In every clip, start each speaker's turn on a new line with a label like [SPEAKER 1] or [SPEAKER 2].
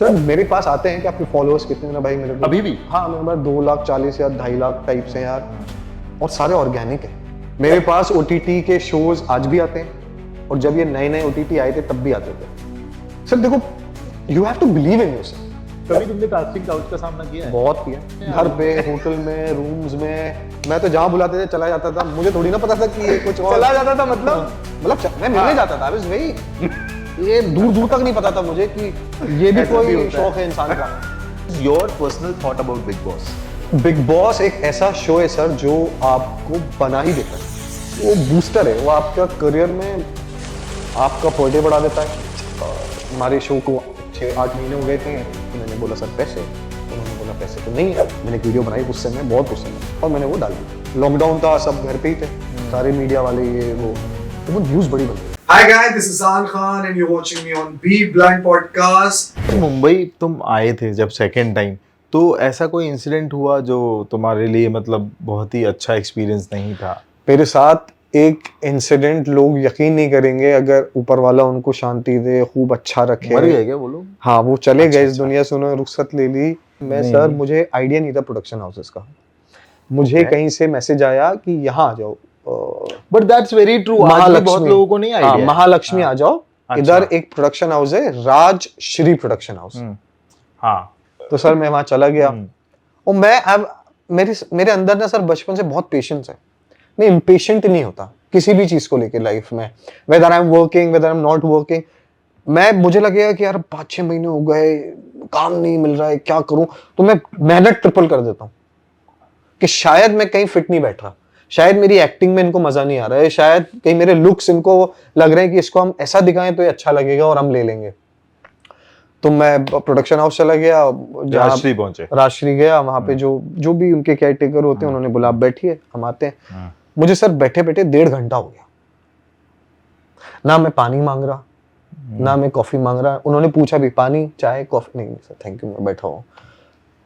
[SPEAKER 1] Sir मेरे पास आते हैं कि आपके फॉलोअर्स कितने हैं ना भाई मेरे को
[SPEAKER 2] अभी भी?
[SPEAKER 1] हाँ मेरे पास 2,40,000 या 2.5 लाख टाइप से यार, और सारे ऑर्गेनिक है। मेरे पास ओटीटी के शोज आज भी आते हैं, और जब ये नए नए ओटीटी आए थे तब भी आते थे। सर देखो, you have to believe in yourself.
[SPEAKER 2] कभी तुमने कास्टिंग काउच का सामना किया है?
[SPEAKER 1] बहुत किया, घर पे, होटल में, रूम्स में। मैं तो जहाँ बुलाते थे चला जाता था, मुझे थोड़ी ना पता था कि ये कुछ और
[SPEAKER 2] चला जाता था
[SPEAKER 1] मैं मिलने जाता था बस वही। ये दूर दूर तक नहीं पता था मुझे कि ये भी
[SPEAKER 2] ऐसा भी
[SPEAKER 1] कोई
[SPEAKER 2] होता है।
[SPEAKER 1] शौक है इंसान का।
[SPEAKER 2] Your personal thought about big boss?
[SPEAKER 1] Big boss एक ऐसा शो है सर जो आपको बना ही देता है। वो बूस्टर है, वो आपका करियर में आपका पर डे बढ़ा देता है। हमारे शो को 6-8 महीने हो गए थे, तो मैंने बोला सर पैसे, उन्होंने बोला पैसे तो नहीं है। मैंने एक वीडियो बनाई गुस्से में, बहुत गुस्से में, और मैंने वो डाल दी। लॉकडाउन था, सब घर पे ही थे, सारे मीडिया वाले ये वो, तो वो न्यूज़ बड़ी बन गई।
[SPEAKER 3] Hi guys, this is Zan Khan and you're watching me on Be Blind Podcast.
[SPEAKER 4] Mumbai तुम आए थे जब सेकेंड टाइम, तो ऐसा कोई इंसिडेंट हुआ जो तुम्हारे लिए मतलब बहुत ही अच्छा एक्सपीरियंस नहीं था?
[SPEAKER 1] मेरे साथ एक इंसिडेंट, लोग यकीन नहीं करेंगे, अगर ऊपर वाला उनको शांति दे, खूब अच्छा रखे।
[SPEAKER 4] मर गए क्या वो लोग?
[SPEAKER 1] हाँ, वो चले गए इस दुनिया से, उन्होंने रुखसत ले ली। मैं
[SPEAKER 4] नहीं।
[SPEAKER 1] सर, मुझे आइडिया नहीं था प्रोडक्शन हाउसेस का। मुझे कहीं से मैसेज आया कि यहाँ आ जाओ,
[SPEAKER 4] बट दैट्स वेरी ट्रू। आज भी बहुत लोगों को नहीं
[SPEAKER 1] हाँ,
[SPEAKER 4] आइडिया।
[SPEAKER 1] महालक्ष्मी आ जाओ,
[SPEAKER 4] अच्छा।
[SPEAKER 1] इधर एक प्रोडक्शन हाउस है, राज श्री प्रोडक्शन हाउस।
[SPEAKER 4] हाँ।
[SPEAKER 1] तो सर मैं वहां चला गया, और मैं अब मेरे अंदर ना सर बचपन से बहुत पेशेंस है। मैं इम्पेशेंट नहीं होता किसी भी चीज को लेके लाइफ में, whether I am working, whether I am not working. मुझे लगेगा कि यार 5-6 महीने हो गए, काम नहीं मिल रहा है, क्या करूं, तो मैं मेहनत ट्रिपल कर देता हूं कि शायद मैं कहीं फिट नहीं बैठ रहा, शायद मेरी एक्टिंग में इनको मजा नहीं आ रहा है, शायद कहीं मेरे लुक्स इनको लग रहे हैं कि इसको हम ऐसा दिखाएं तो ये अच्छा लगेगा और हम ले लेंगे। तो मैं प्रोडक्शन हाउस चला गया,
[SPEAKER 4] राजश्री पहुंचे।
[SPEAKER 1] राजश्री गया, वहां पे जो भी उनके केयर टेकर होते हैं, उन्होंने बोला आप बैठिए, हम आते हैं। मुझे सर बैठे बैठे 1.5 घंटा हो गया, ना मैं पानी मांग रहा, ना मैं कॉफी मांग रहा। उन्होंने पूछा भी पानी, चाय, कॉफी, नहीं सर थैंक यू, मैं बैठा हूँ।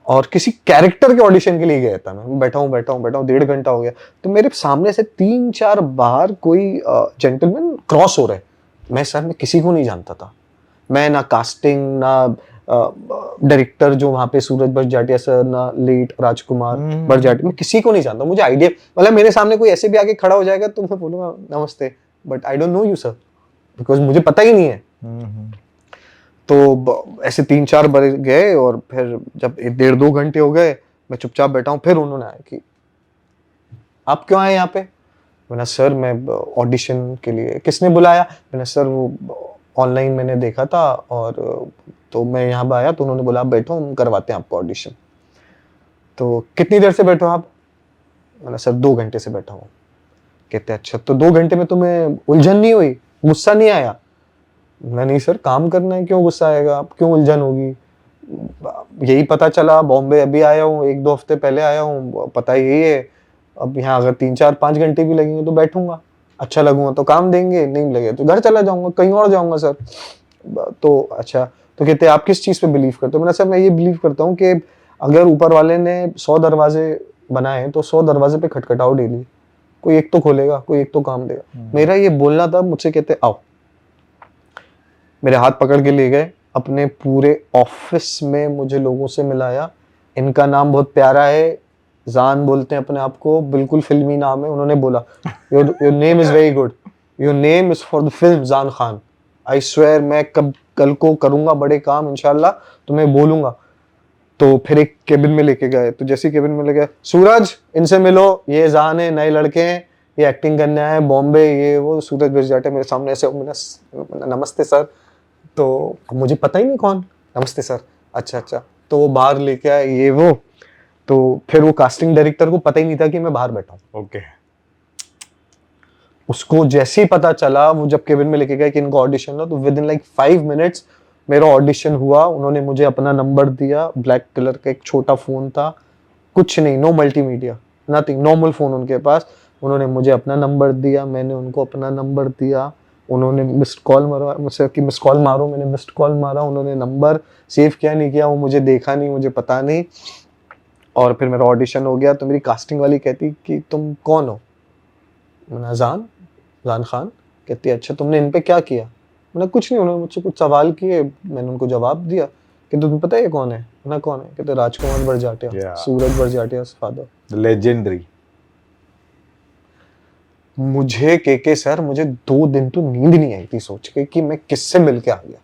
[SPEAKER 1] और किसी कैरेक्टर के ऑडिशन के लिए गया था, मैं बैठा हूँ 1.5 घंटा हो गया। तो मेरे सामने से 3-4 बार कोई जेंटलमैन क्रॉस हो रहे। मैं किसी को नहीं जानता था, मैं ना कास्टिंग, ना डायरेक्टर जो वहाँ पे सूरज बरजाटिया सर, ना लेट राजकुमार बरजाटिया, मैं किसी को नहीं जानता। मुझे आइडिया, मतलब मेरे सामने कोई ऐसे भी आके खड़ा हो जाएगा तो मैं बोलूँगा नमस्ते, but I don't know you sir, because मुझे पता ही नहीं है। तो ऐसे 3-4 बार गए, और फिर जब 1.5-2 घंटे हो गए, मैं चुपचाप बैठा हूँ। फिर उन्होंने आया कि आप क्यों आए यहाँ पे? मैंने सर मैं ऑडिशन के लिए। किसने बुलाया? मैंने सर वो ऑनलाइन मैंने देखा था, और तो मैं यहाँ पे आया, तो उन्होंने बोला आप बैठो, हम करवाते हैं आपको ऑडिशन। तो कितनी देर से बैठो आप? मैंने सर 2 घंटे से बैठा हूँ। कहते अच्छा, तो 2 घंटे में तुम्हें उलझन नहीं हुई, गुस्सा नहीं आया? नहीं सर, काम करना है, क्यों गुस्सा आएगा, आप क्यों उलझन होगी? यही पता चला, बॉम्बे अभी आया हूँ, 1-2 हफ्ते पहले आया हूँ, पता यही है। अब यहाँ अगर 3-4-5 घंटे भी लगेंगे तो बैठूंगा, अच्छा लगूंगा तो काम देंगे, नहीं लगे तो घर चला जाऊंगा, कहीं और जाऊंगा सर। तो अच्छा, तो कहते आप किस चीज़ पे बिलीव करते हो? मैंने सर मैं ये बिलीव करता हूँ कि अगर ऊपर वाले ने 100 दरवाजे बनाए तो 100 दरवाजे पे खटखटाओ डेली, कोई एक तो खोलेगा, कोई एक तो काम देगा। मेरा ये बोलना था। मुझसे कहते आओ, मेरे हाथ पकड़ के ले गए अपने पूरे ऑफिस में, मुझे लोगों से मिलाया। इनका नाम बहुत प्यारा है, जान बोलते हैं अपने आप को, बिल्कुल फिल्मी नाम है। उन्होंने बोला your name is very good, your name is for the film जान खान। आई स्वेयर मैं कल को करूंगा बड़े काम इंशाल्लाह, तो मैं बोलूंगा। तो फिर एक केबिन में लेके गए, तो जैसे केबिन में ले गए, सूरज इनसे मिलो, ये जान है, नए लड़के हैं, ये एक्टिंग करने आए बॉम्बे, ये वो। सूरज बरजाटे मेरे सामने ऐसे, मैंने नमस्ते सर, तो मुझे पता ही नहीं कौन, नमस्ते सर, अच्छा अच्छा। तो वो बाहर लेके आए, ये वो। तो फिर वो कास्टिंग डायरेक्टर को पता ही नहीं था कि मैं बाहर बैठा हूँ।
[SPEAKER 4] ओके।
[SPEAKER 1] उसको जैसे ही पता चला, वो जब केबिन में लेके गए कि इनका ऑडिशन है, तो विद इन लाइक 5 मिनट्स मेरा ऑडिशन हुआ। उन्होंने मुझे अपना नंबर दिया, ब्लैक कलर का एक छोटा फोन था, कुछ नहीं, no multimedia, nothing, normal phone उनके पास। उन्होंने मुझे अपना नंबर दिया, मैंने उनको अपना नंबर दिया। उन्होंने मिस्ड कॉल मारा मुझसे कि मिस्ड कॉल मारो, मैंने मिस्ड कॉल मारा। उन्होंने नंबर सेव किया नहीं किया वो मुझे देखा नहीं, मुझे पता नहीं। और फिर मेरा ऑडिशन हो गया। तो मेरी कास्टिंग वाली कहती कि तुम कौन हो? मैंने जान खान। कहती अच्छा तुमने इन पे क्या किया? मैंने कुछ नहीं, उन्होंने मुझसे कुछ सवाल किए, मैंने उनको जवाब दिया। कि तुम्हें पता है ये कौन है ना, कौन है? कहते राजकुमार बड़जात्या,
[SPEAKER 4] Yeah.
[SPEAKER 1] सूरज बड़जात्या फादर।
[SPEAKER 4] लेजेंडरी।
[SPEAKER 1] मुझे के सर, मुझे 2 दिन तो नींद नहीं आई थी सोच के कि मैं किससे मिलके आ गया।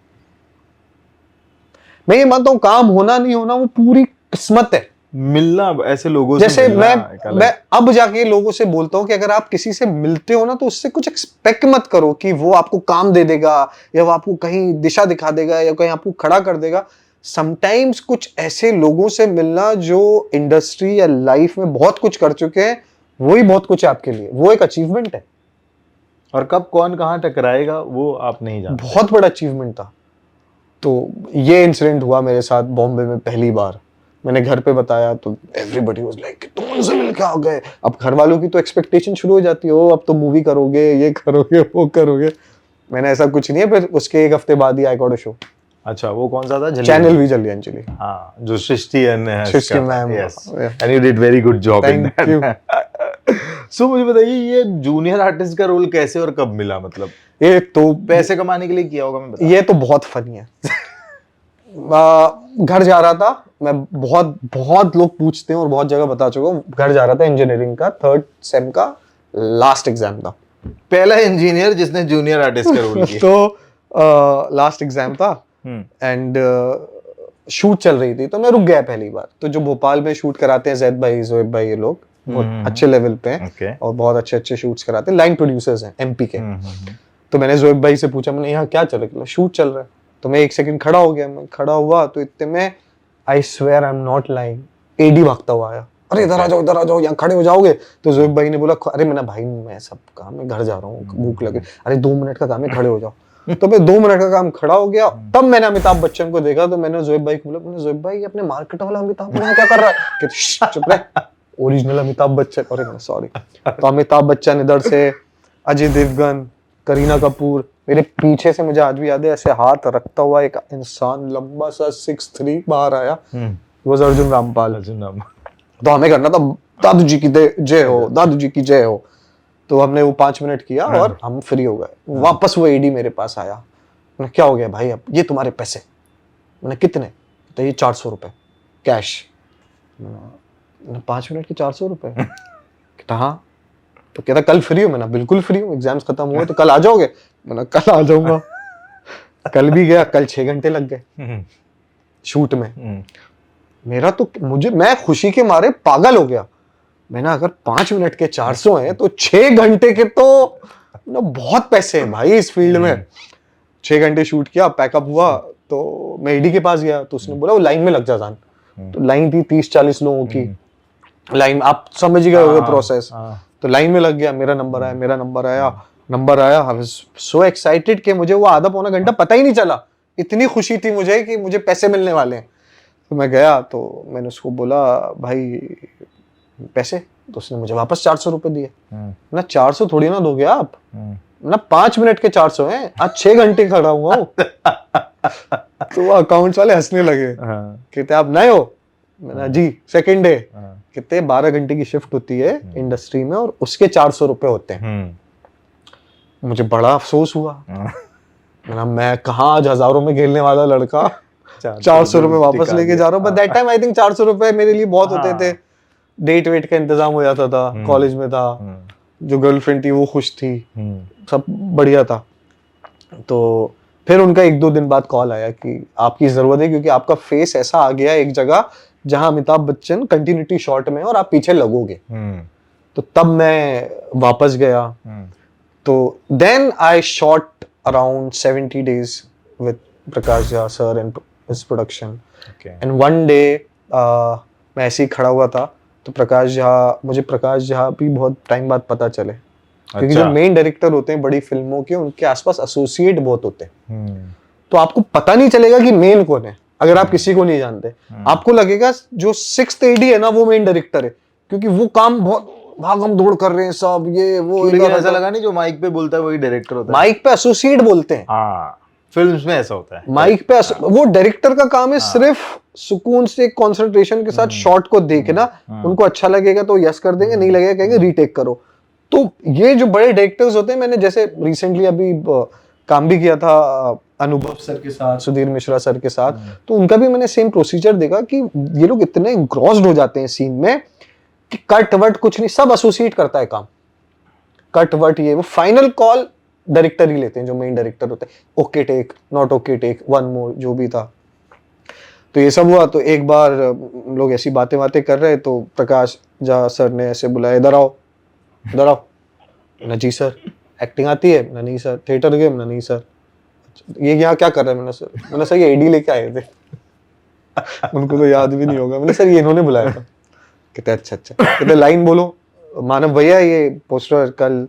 [SPEAKER 1] मैं ये मानता हूँ काम होना नहीं होना वो पूरी किस्मत है।
[SPEAKER 4] मिलना ऐसे लोगों से
[SPEAKER 1] जैसे
[SPEAKER 4] मिलना एक अलग-
[SPEAKER 1] मैं अब जाके लोगों से बोलता हूँ कि अगर आप किसी से मिलते हो ना तो उससे कुछ एक्सपेक्ट मत करो कि वो आपको काम दे देगा या वो आपको कहीं दिशा दिखा देगा या कहीं आपको खड़ा कर देगा। समटाइम्स कुछ ऐसे लोगों से मिलना जो इंडस्ट्री या लाइफ में बहुत कुछ कर चुके हैं, वो ही बहुत कुछ है आपके लिए, वो एक अचीवमेंट है।
[SPEAKER 4] और कब कौन कहाँ टकराएगा वो आप नहीं जानते।
[SPEAKER 1] बहुत बड़ा अचीवमेंट था। तो ये इंसिडेंट हुआ मेरे साथ बॉम्बे में पहली बार। मैंने घर पे बताया तो एवरीबॉडी वाज लाइक तुम उनसे मिल के आ गए। अब घर वालों की तो एक्सपेक्टेशन शुरू हो जाती है, ओ अब तो मूवी करोगे, ये करोगे, वो करोगे। मैंने ऐसा कुछ नहीं है। फिर उसके 1 हफ्ते बाद ही आई गॉट अ शो।
[SPEAKER 4] अच्छा, वो कौन सा था?
[SPEAKER 1] चैनल भी जलियांजलि।
[SPEAKER 4] हाँ, जो सृष्टि है
[SPEAKER 1] Srishti ma'am.
[SPEAKER 4] And you did very good job in
[SPEAKER 1] Thank you.
[SPEAKER 4] That. So मुझे बताइए ये जूनियर आर्टिस्ट का रोल कैसे और कब मिला? मतलब
[SPEAKER 1] ये तो
[SPEAKER 4] पैसे कमाने के लिए किया होगा, मैं बता।
[SPEAKER 1] ये तो बहुत फनी है। घर जा रहा था मैं, बहुत बहुत लोग पूछते हैं और बहुत जगह बता चुका हूँ। घर जा रहा था, इंजीनियरिंग का 3rd सेम का लास्ट एग्जाम था।
[SPEAKER 4] पहला इंजीनियर जिसने जूनियर आर्टिस्ट का रोल किया।
[SPEAKER 1] तो लास्ट एग्जाम था
[SPEAKER 4] हम्म,
[SPEAKER 1] एंड शूट चल रही थी तो मैं रुक गया पहली बार। तो जो भोपाल में शूट कराते हैं जैद भाई, जोएब भाई, ये लोग बहुत अच्छे लेवल पे हैं
[SPEAKER 4] ओके।
[SPEAKER 1] और बहुत अच्छे अच्छे शूट्स कराते हैं, लाइन प्रोड्यूसर्स हैं एमपी के।
[SPEAKER 4] हम्म।
[SPEAKER 1] तो मैंने जोएब भाई से पूछा, मैंने यहाँ क्या चल रहा है? शूट चल रहा है। तो मैं 1 सेकंड खड़ा हो गया। मैं खड़ा हुआ तो इतने में I swear I am not lying, AD भागता हुआ आया। अरे इधर आ जाओ, यहाँ खड़े हो जाओगे। तो जोएब भाई ने बोला, अरे मैंने भाई मैं सब काम है, घर जा रहा हूँ, भूख लगे। अरे 2 मिनट का काम है, खड़े हो जाओ। तो मैं 2 मिनट का काम खड़ा हो गया। तब मैंने अमिताभ बच्चन को देखा तो मैंने जोएब भाई को बोला, मैंने जोएब भाई अपने मार्केट वाला अमिताभ यहाँ क्या कर रहा है? कहते "श्श, चुप रह, ओरिजिनल अमिताभ बच्चन। अरे मैंने सॉरी। तो अमिताभ बच्चन इधर से, अजय देवगन, करीना कपूर, मेरे पीछे से मुझे आज भी याद है ऐसे हाथ रखता हुआ एक इंसान लंबा सा 6'3" बाहर आया। वो अर्जुन रामपाल। तो हमें करना था दादू जी की जय हो, दादू जी की जय हो। तो हमने वो 5 मिनट किया और हम फ्री हो गए। वापस वो एडी मेरे पास आया। मैंने क्या हो गया भाई, अब ये तुम्हारे पैसे। मैंने कितने? तो ये 400 रुपए कैश। 5 मिनट के 400 रुपए। कहता हाँ। तो कहता कल फ्री हो? मैंने बिल्कुल फ्री हूँ, एग्जाम्स खत्म हुए तो कल आ जाओगे? मैंने कल आ जाऊंगा। कल भी गया, कल 6 घंटे लग गए शूट में। मेरा तो मैं खुशी के मारे पागल हो गया। मैंने अगर 5 मिनट के 400 हैं तो 6 घंटे के तो ना बहुत पैसे हैं भाई इस फील्ड में। 6 घंटे शूट किया, पैकअप हुआ तो मैं एडी के पास गया तो उसने बोला वो लाइन में लग जा जान। तो लाइन थी 30-40 लोगों की लाइन, आप समझ गए होंगे प्रोसेस। तो लाइन में लग गया, मेरा नंबर आया। आई वाज सो एक्साइटेड कि मुझे वो आधा पौना घंटा पता ही नहीं चला। इतनी खुशी थी मुझे कि मुझे पैसे मिलने वाले हैं। तो मैं गया तो मैंने उसको बोला भाई पैसे। तो उसने मुझे वापस 400 रुपए दिए। ना 400 थोड़ी ना दोगे आप, ना 5 मिनट के 400 हैं, आज 6 घंटे खड़ा हुआ हूँ। तो वो अकाउंट्स वाले हंसने लगे। कहते आप नए हो? मैंने जी सेकंड डे। कहते 12 घंटे की शिफ्ट होती है इंडस्ट्री में और उसके 400 रुपए होते हैं। मुझे बड़ा अफसोस हुआ। मैं कहाँ आज हजारों में खेलने वाला लड़का 400 रुपए वापस लेके जा रहा हूँ। But that time I think 400 रुपए मेरे लिए बहुत होते थे। डेट वेट का इंतजाम हो जाता था, कॉलेज में था, जो गर्लफ्रेंड थी वो खुश थी, सब बढ़िया था। तो फिर उनका 1-2 दिन बाद कॉल आया कि आपकी जरूरत है क्योंकि आपका फेस ऐसा आ गया एक जगह जहां अमिताभ बच्चन कंटिन्यूटी शॉट में और आप पीछे लगोगे। तो तब मैं वापस गया। तो then I shot around 70 days with Prakash Jha sir and his production. And one day मैं ऐसे ही खड़ा हुआ था तो मुझे प्रकाश झा भी बहुत टाइम बाद पता चले। क्योंकि जो मेन डायरेक्टर होते हैं बड़ी फिल्मों के, उनके आसपास एसोसिएट बहुत होते हैं। तो आपको पता नहीं चलेगा कि मेन कौन है अगर आप किसी को नहीं जानते। आपको लगेगा जो 6th AD है ना वो मेन डायरेक्टर है क्योंकि वो काम बहुत भागम दौड़ कर रहे हैं सब, ये वो।
[SPEAKER 4] ऐसा लगा नहीं जो माइक पे बोलता है वही डायरेक्टर होता है?
[SPEAKER 1] माइक पे एसोसिएट बोलते हैं।
[SPEAKER 4] फिल्म्स में ऐसा होता है।
[SPEAKER 1] माइक पे वो डायरेक्टर का काम है सिर्फ सुकून से कंसंट्रेशन के साथ शॉट को देखना। उनको अच्छा लगेगा तो यस कर देंगे, नहीं लगेगा कहेंगे रीटेक करो। तो ये जो बड़े डायरेक्टर्स होते हैं, मैंने जैसे रिसेंटली अभी काम भी किया था अनुभव सर के साथ, सुधीर मिश्रा सर के साथ, तो उनका भी मैंने सेम प्रोसीजर देखा कि ये लोग इतने इंग्रॉस्ड हो जाते हैं सीन में कि कट वट कुछ नहीं, सब एसोसिएट करता है काम, कट वट ये वो, फाइनल कॉल डायरेक्टर ही लेते हैं जो मेन डायरेक्टर होते हैं, okay take, not okay take, one more, जो भी था। तो ये सब हुआ। तो एक बार हम लोग ऐसी बातें बातें कर रहे, तो प्रकाश झा सर ने ऐसे बुलाया, इधर आओ इधर आओ। ना जी सर। एक्टिंग आती है? ना नहीं सर। Theatre game? ना नहीं सर। ये यहाँ क्या कर रहे हैं? मैंने सर ये एडी लेके आए थे। उनको तो याद भी नहीं होगा। मैंने सर ये इन्होंने बुलाया था। कहते अच्छा अच्छा। कहते लाइन बोलो। मानव भैया ये पोस्टर कल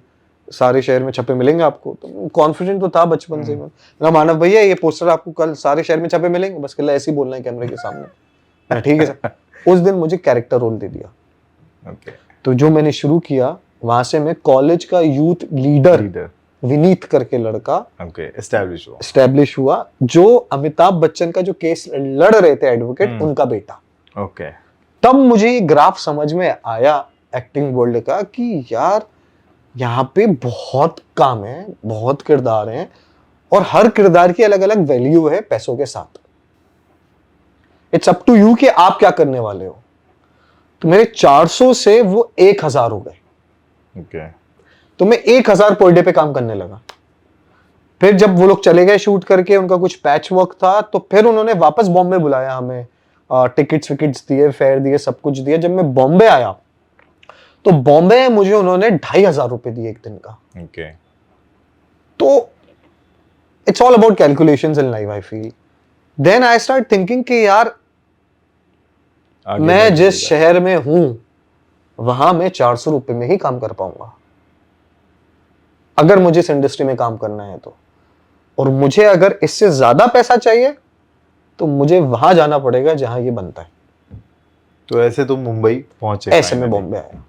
[SPEAKER 1] सारे शहर में छपे मिलेंगे आपको। तो कॉन्फिडेंट तो था बचपन से। मैं मानव भैया ये पोस्टर आपको कल सारे शहर में छपे मिलेंगे, बस कल ऐसे ही बोलना है कैमरे के सामने। ठीक है सर। उस दिन मुझे कैरेक्टर रोल दे दिया। तो जो मैंने शुरू किया, वहां से मैं कॉलेज का यूथ लीडर विनीत करके लड़का एस्टैब्लिश हुआ, जो अमिताभ बच्चन का जो केस लड़ रहे थे एडवोकेट, उनका बेटा। तब मुझे ये ग्राफ समझ में आया एक्टिंग वर्ल्ड का कि यार यहाँ पे बहुत काम है, बहुत किरदार हैं, और हर किरदार की अलग अलग वैल्यू है पैसों के साथ। इट्स अप टू यू कि आप क्या करने वाले हो। तो मेरे 400 से वो 1000 हो गए। तो मैं 1000 पर डे पे काम करने लगा। फिर जब वो लोग चले गए शूट करके, उनका कुछ पैच वर्क था, तो फिर उन्होंने वापस बॉम्बे बुलाया हमें, टिकट्स विकेट्स दिए, फेयर दिए, सब कुछ दिया। जब मैं बॉम्बे आया तो बॉम्बे में मुझे उन्होंने 2500 रुपए दिए एक दिन का। तो it's all about calculations in life I feel. Then I start thinking कि यार मैं जिस शहर में हूं वहां मैं 400 रुपए में ही काम कर पाऊंगा अगर मुझे इस इंडस्ट्री में काम करना है तो। और मुझे अगर इससे ज्यादा पैसा चाहिए तो मुझे वहां जाना पड़ेगा जहां ये बनता है।
[SPEAKER 4] तो ऐसे तुम मुंबई पहुंचे?
[SPEAKER 1] ऐसे में बॉम्बे आया।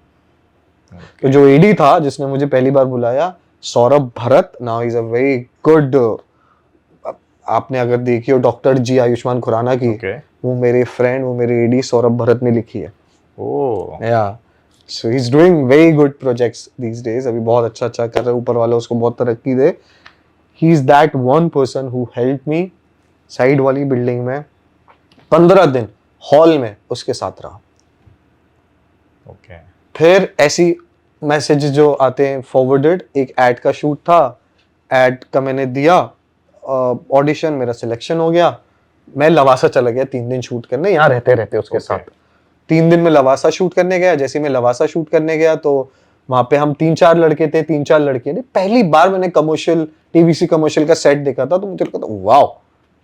[SPEAKER 1] तो जो एडी था जिसने मुझे पहली बार बुलाया, Saurabh Bharat, now is a very good, आपने अगर देखी हो डॉक्टर जी आयुष्मान खुराना की, वो मेरे फ्रेंड, वो मेरे एडी सौरभ भरत ने लिखी है। Yeah so he is doing very good projects these days. अभी बहुत अच्छा अच्छा कर रहा है, ऊपर वाला उसको बहुत तरक्की दे। He is that one person who help me. Side वाली बिल्डिंग में 15 दिन हॉल में उसके साथ रहा। फिर ऐसी मैसेज जो आते हैं फॉरवर्डेड, एक एड का शूट था, एड का मैंने दिया ऑडिशन, मेरा सिलेक्शन हो गया। मैं लवासा चला गया 3 दिन शूट करने, यहाँ रहते रहते उसके साथ। 3 दिन में लवासा शूट करने गया। जैसे मैं लवासा शूट करने गया तो वहां पे हम 3-4 लड़के थे, 3-4 लड़के थे। पहली बार मैंने कमर्शियल, टीवीसी कमर्शियल का सेट देखा था, तो मुझे लगा था वाओ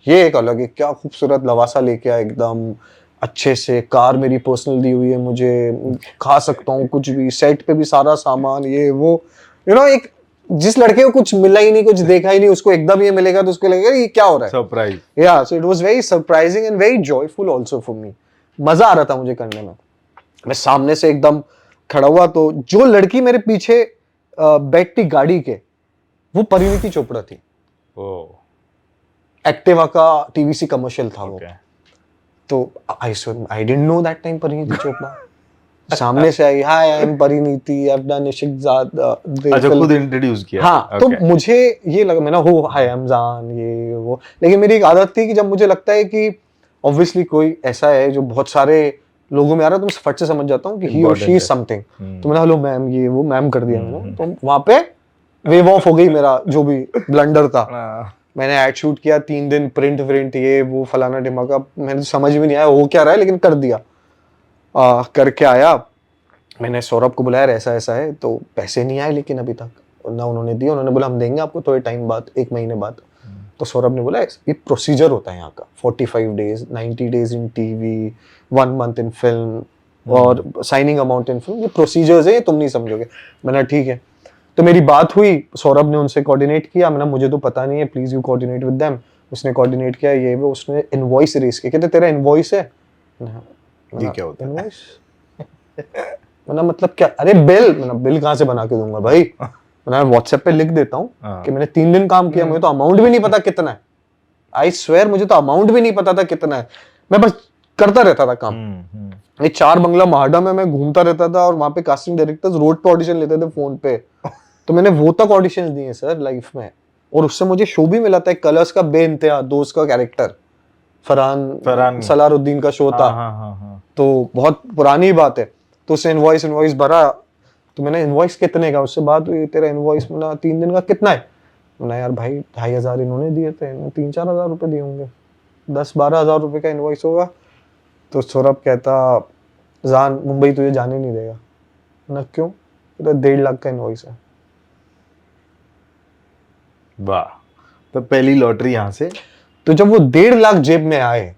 [SPEAKER 1] ये एक अलग है, क्या खूबसूरत लवासा लेके आया, एकदम अच्छे से। कार मेरी पर्सनल दी हुई है, मुझे खा सकता हूँ कुछ भी, सेट पे भी सारा सामान, ये वो, यू नो। एक जिस लड़के को कुछ मिला ही नहीं, कुछ देखा ही नहीं, उसको एकदम ये मिलेगा तो उसको लगेगा ये क्या हो रहा है,
[SPEAKER 4] सरप्राइज।
[SPEAKER 1] या so it was very surprising and very joyful also for me. मजा आ रहा था मुझे करने में। मैं सामने से एकदम खड़ा हुआ, तो जो लड़की मेरे पीछे बैठती गाड़ी के, वो परिणीति चोपड़ा थी। एक्टिवा का टीवीसी कमर्शियल था वो। तो I didn't know that time Parineeti Chopra सामने से आई, hi I am Parineeti, I have done Ishaqzaade.
[SPEAKER 4] अच्छा, खुद इंट्रोड्यूस किया।
[SPEAKER 1] हाँ, तो मुझे ये लगा, मैंने हो हाय आई एम जान, ये वो। लेकिन मेरी एक आदत थी कि जब मुझे लगता है कि ऑब्वियसली कोई ऐसा है जो बहुत सारे लोगों में आ रहा है, तो मैं फट से समझ जाता हूँ कि ही और शी इज समथिंग। तो मैंने हेलो मैम, ये वो मैम कर दिया मैंने। तो वहां पे वेव ऑफ हो गई मेरा जो भी ब्लंडर था। मैंने एड शूट किया 3 दिन, प्रिंट ये वो फलाना ढिमाका, मैंने समझ में नहीं आया हो क्या रहा है, लेकिन कर दिया। करके आया, मैंने सौरभ को बुलाया, ऐसा ऐसा है। तो पैसे नहीं आए लेकिन अभी तक ना उन्होंने दिए। उन्होंने बोला हम देंगे आपको थोड़े टाइम बाद, 1 महीने बाद। तो सौरभ ने बोला ये प्रोसीजर होता है यहाँ का, 45 days, 90 days in TV, 1 month in film, और साइनिंग अमाउंट इन फिल्म, ये प्रोसीजर्स है, ये तुम नहीं समझोगे। मैंने ठीक है। तो मेरी बात हुई, सौरभ ने उनसे कोऑर्डिनेट किया। मैंने मुझे तो पता नहीं है, please you coordinate with them. उसने कोऑर्डिनेट किया, ये वो, उसने इनवॉइस रेस किया। कहते तेरा इनवॉइस है?
[SPEAKER 4] ये क्या होता है
[SPEAKER 1] इनवॉइस? मैंने मतलब क्या? अरे बिल। मैंने बिल कहाँ से बना के दूंगा भाई? मैंने व्हाट्सएप पे लिख देता हूँ कि मैंने 3 दिन काम किया, मुझे तो अमाउंट भी नहीं पता कितना है। आई स्वेयर मुझे तो अमाउंट भी नहीं पता था कितना है, मैं बस करता रहता था काम। ये 4 बंगला महाडा में मैं घूमता रहता था, और वहां पे कास्टिंग डायरेक्टर्स रोड पे ऑडिशन लेते थे फोन पे। तो मैंने वो तक ऑडिशन दिए सर लाइफ में। और उससे मुझे शो भी मिला था, एक कलर्स का बेइंतहा दोस्त का कैरेक्टर, फरहान सलारुद्दीन का शो था।
[SPEAKER 4] हाँ।
[SPEAKER 1] तो बहुत पुरानी बात है। तो उससे इनवॉइस भरा, तो मैंने इनवॉइस कितने का, उससे बात हुई, तेरा इनवॉइस मिला 3 दिन का कितना है? मैंने यार भाई 2,500 इन्होंने दिए थे, 3-4 हज़ार रुपए दिए होंगे, 10-12 हज़ार रुपए का इनवॉइस होगा। तो सौरभ कहता जान मुंबई तुझे जाने नहीं देगा ना। क्यों? तो 1.5 लाख का इनवॉइस है।
[SPEAKER 4] वाह, तो पहली लॉटरी यहाँ से।
[SPEAKER 1] तो जब वो 1.5 लाख जेब में आए,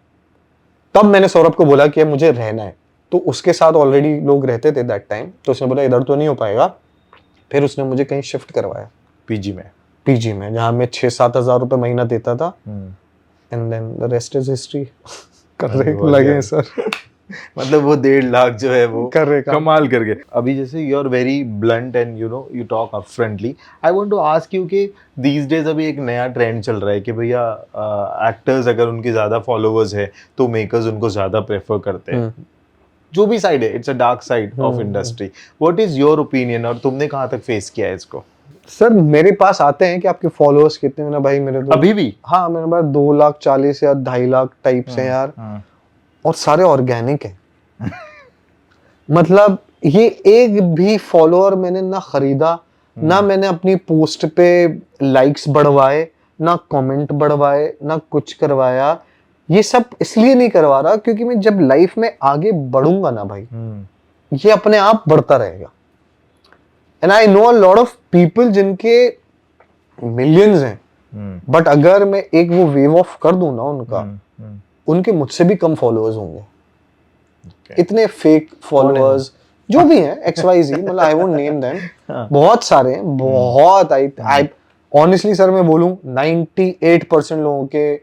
[SPEAKER 1] तब मैंने सौरभ को बोला कि अब मुझे रहना है। तो उसके साथ ऑलरेडी लोग रहते थे दैट टाइम, तो उसने बोला इधर तो नहीं हो पाएगा। फिर उसने मुझे कहीं शिफ्ट करवाया, पीजी में, जहाँ मैं 6-7 हज़ार रुपए महीना देता था। And then the rest is history. कर रहे लगे सर।
[SPEAKER 4] मतलब वो 1.5 लाख जो है वो
[SPEAKER 1] कर रहे
[SPEAKER 4] कमाल करके। अभी जैसे you are very blunt and you talk up frontly, I want to ask you कि दीज डेज अभी एक नया ट्रेंड चल रहा है कि भैया एक्टर्स अगर उनके ज्यादा फॉलोअर्स है तो मेकर्स उनको ज्यादा प्रेफर करते हैं। जो भी साइड है, it's a dark side of industry. What is your opinion, और तुमने कहाँ तक फेस किया है इसको?
[SPEAKER 1] सर मेरे पास आते हैं कि आपके फॉलोअर्स कितने हैं ना भाई, मेरे तो
[SPEAKER 4] अभी भी
[SPEAKER 1] हाँ मेरे पास 2,40,000 या 2.5 लाख टाइप्स हैं यार। और सारे ऑर्गेनिक हैं। मतलब ये एक भी फॉलोअर मैंने ना खरीदा, ना मैंने अपनी पोस्ट पे लाइक्स बढ़वाए, ना कमेंट बढ़वाए, ना कुछ करवाया। ये सब इसलिए नहीं करवा रहा क्योंकि मैं जब लाइफ में आगे बढ़ूंगा ना भाई, ये अपने आप बढ़ता रहेगा। And I know a lot of people जिनके मिलियंस हैं, बट अगर मैं एक वो वेव ऑफ कर दूं ना उनका, उनके मुझसे भी कम फॉलोअर्स होंगे। इतने फेक फॉलोअर्स जो भी हैं, XYZ, मतलब आई वोंट नेम देम, बहुत सारे हैं, बहुत। आई ऑनेस्टली सर मैं बोलूं 98% लोगों के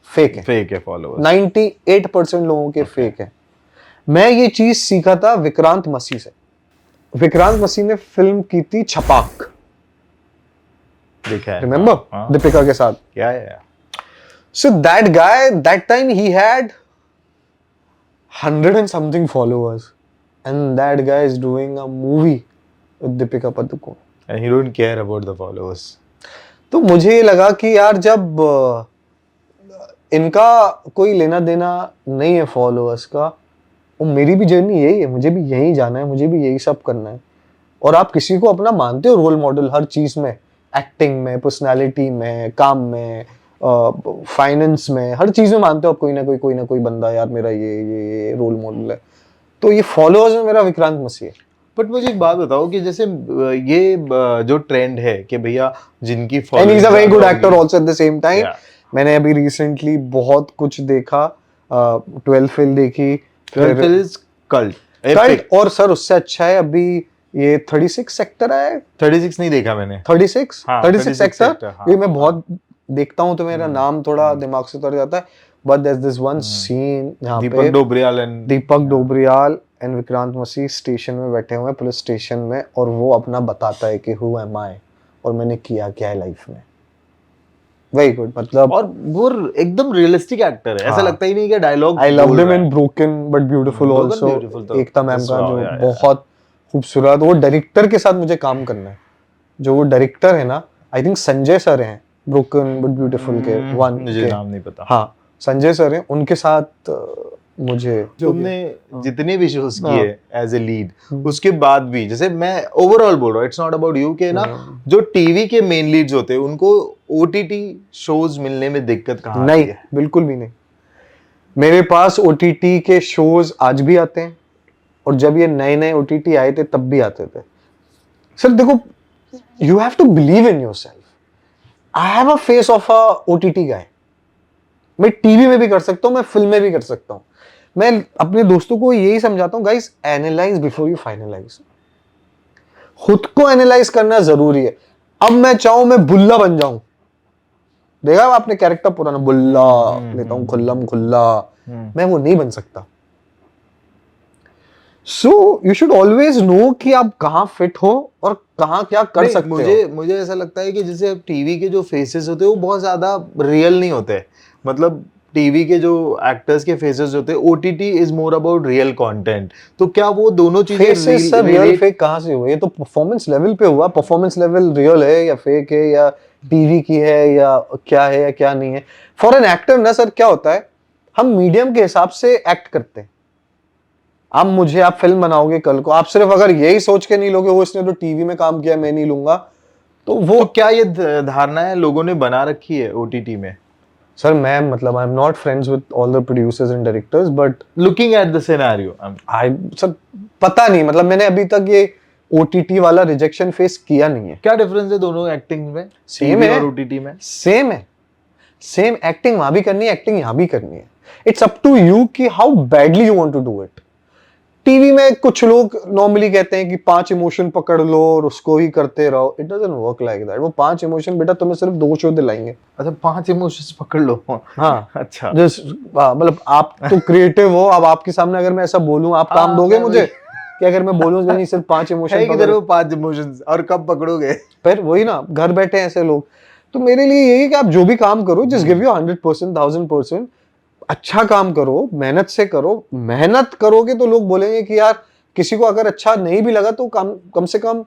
[SPEAKER 1] फेक है
[SPEAKER 4] फॉलोअर्स।
[SPEAKER 1] 98% लोगों के फेक है। मैं ये चीज सीखा था विक्रांत मसीह से। विक्रांत मसीह ने फिल्म की थी छपाक,
[SPEAKER 4] देखा है,
[SPEAKER 1] रिमेंबर, दीपिका के साथ।
[SPEAKER 4] क्या है?
[SPEAKER 1] So that guy, that time he had 100 and something followers, and that guy is doing a movie with Deepika Padukone.
[SPEAKER 4] And he don't care about the followers.
[SPEAKER 1] तो मुझे ये लगा कि यार जब इनका कोई लेना देना नहीं है फॉलोअर्स का, और मेरी भी जर्नी यही है, मुझे भी यही जाना है, मुझे भी यही सब करना है। और आप किसी को अपना मानते हो रोल मॉडल हर चीज में, एक्टिंग में, पर्सनालिटी में, काम में, फाइनेंस में, हर चीज में मानते हो आप कोई ना कोई बंदा, यार मेरा ये रोल मॉडल है। तो ये फॉलोअर्स में मेरा विक्रांत मसीह है।
[SPEAKER 4] बट मुझे एक बात बताओ कि जैसे ये जो ट्रेंड है कि भैया जिनकी
[SPEAKER 1] and he is a very good actor also at the same time. मैंने अभी रिसेंटली बहुत कुछ देखा, 12 फेल देखी,
[SPEAKER 4] 12 फेल इज कल्ट।
[SPEAKER 1] और सर उससे अच्छा है अभी ये 36 सेक्टर है।
[SPEAKER 4] 36 नहीं देखा मैंने।
[SPEAKER 1] 36 सेक्टर, ये मैं बहुत देखता हूँ तो मेरा नाम थोड़ा दिमाग से उतर जाता है। But there is this one scene जहाँ पे दीपक डोबरियाल एंड विक्रांत मसीह स्टेशन में बैठे हुए हैं, पुलिस स्टेशन में, और वो अपना बताता है कि हु एम आई, और मैंने किया क्या है लाइफ में। वेरी गुड, मतलब
[SPEAKER 4] और वो एकदम रियलिस्टिक एक्टर है, ऐसा लगता ही नहीं कि dialogue.
[SPEAKER 1] I love him in broken but beautiful also. Ekta ma'am का जो बहुत खूबसूरत, वो डायरेक्टर के साथ मुझे काम करना है। जो वो डायरेक्टर है ना, आई थिंक संजय सर हैं, ब्रोकन बट ब्यूटीफुल के वन,
[SPEAKER 4] मुझे नाम नहीं पता।
[SPEAKER 1] हाँ संजय सर हैं, उनके साथ मुझे
[SPEAKER 4] तुमने जितने भी शोज किए एज ए लीड, उसके बाद भी, जैसे मैं ओवरऑल बोल रहा हूँ, इट्स नॉट अबाउट यू, के ना जो टीवी के मेन लीड्स होते हैं उनको OTT शोज मिलने में दिक्कत कहाँ आती है?
[SPEAKER 1] नहीं, बिल्कुल भी नहीं। मेरे पास OTT के शोज आज भी आते हैं, और जब ये नए OTT आए थे तब भी आते थे। सर देखो, you have to believe in yourself. I have a face of a OTT guy. मैं टीवी में भी कर सकता हूँ, मैं फिल्म में भी कर सकता हूँ। मैं अपने दोस्तों को यही समझाता हूँ, guys analyse before you finalise. खुद को एनालाइज करना जरूरी है। अब मैं चाहूं मैं बुल्ला बन जाऊं, देखा आपने कैरेक्टर पुराना बुल्ला लेता हूं, खुल्लम खुल्ला, मैं वो नहीं बन सकता। So you should always no कि आप कहाँ फिट हो और कहाँ क्या कर सकते हो।
[SPEAKER 4] मुझे ऐसा लगता है कि जैसे अब टीवी के जो फेसेस होते हैं वो बहुत ज्यादा रियल नहीं होते। मतलब टीवी के जो एक्टर्स के फेसेस होते हैं, OTT is more about real content. तो क्या वो दोनों चीजें
[SPEAKER 1] रियल फेक कहाँ से हुए? ये तो परफॉर्मेंस लेवल पे हुआ। परफॉर्मेंस लेवल रियल है या फेक है, या टीवी की है या क्या नहीं है। फॉर एन एक्टर ना सर क्या होता है, हम मीडियम के हिसाब से एक्ट करते हैं। आप फिल्म बनाओगे कल को, आप सिर्फ अगर यही सोच के नहीं लोगे वो इसने तो टीवी में काम किया मैं नहीं लूंगा, तो वो
[SPEAKER 4] तो क्या ये धारणा है लोगों ने बना रखी है ओटीटी में?
[SPEAKER 1] सर मैं मतलब आई am not friends with all the producers and directors but
[SPEAKER 4] looking at the scenario,
[SPEAKER 1] I sir पता नहीं, मतलब मैंने अभी तक ये ओटीटी वाला रिजेक्शन फेस किया नहीं है।
[SPEAKER 4] क्या डिफरेंस है दोनों एक्टिंग में,
[SPEAKER 1] सेम
[SPEAKER 4] TV
[SPEAKER 1] है
[SPEAKER 4] और ओटीटी में?
[SPEAKER 1] सेम है, सेम एक्टिंग वहां भी करनी है, एक्टिंग यहाँ भी करनी है। इट्स अप टू यू कि how badly you want to do it. TV में कुछ लोग नॉर्मली कहते हैं कि 5 इमोशन पकड़ लो और उसको ही करते रहो, it doesn't work like that. वो 5 इमोशन बेटा तुम्हें सिर्फ 2 शो दिलाएंगे।
[SPEAKER 4] अच्छा, 5 इमोशंस पकड़ लो।
[SPEAKER 1] हाँ
[SPEAKER 4] अच्छा,
[SPEAKER 1] मतलब आप तो क्रिएटिव हो, अब आपके सामने अगर मैं ऐसा बोलूं आप काम दोगे मुझे कि अगर मैं बोलूं कि नहीं सिर्फ 5 इमोशन
[SPEAKER 4] है किधर वो 5 इमोशंस और कब पकड़ोगे?
[SPEAKER 1] फिर वही ना, घर बैठे हैं ऐसे लोग। तो मेरे लिए यही है कि आप जो भी काम करो जस्ट गिव यू 100%, 1000%। अच्छा काम करो, मेहनत से करो। मेहनत करोगे तो लोग बोलेंगे कि यार किसी को अगर अच्छा नहीं भी लगा तो कम से कम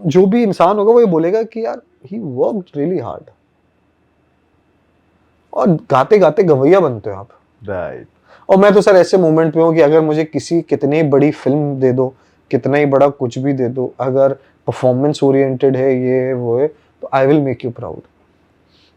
[SPEAKER 1] जो भी इंसान होगा वो ये बोलेगा कि यार ही वर्कड रियली हार्ड। और गाते गाते गवैया बनते हो आप।
[SPEAKER 4] राइट।
[SPEAKER 1] और मैं तो सर ऐसे मोमेंट पे हूँ कि अगर मुझे किसी कितनी बड़ी फिल्म दे दो, कितना ही बड़ा कुछ भी दे दो, अगर परफॉर्मेंस ओरिएंटेड है ये वो है तो I will make you proud.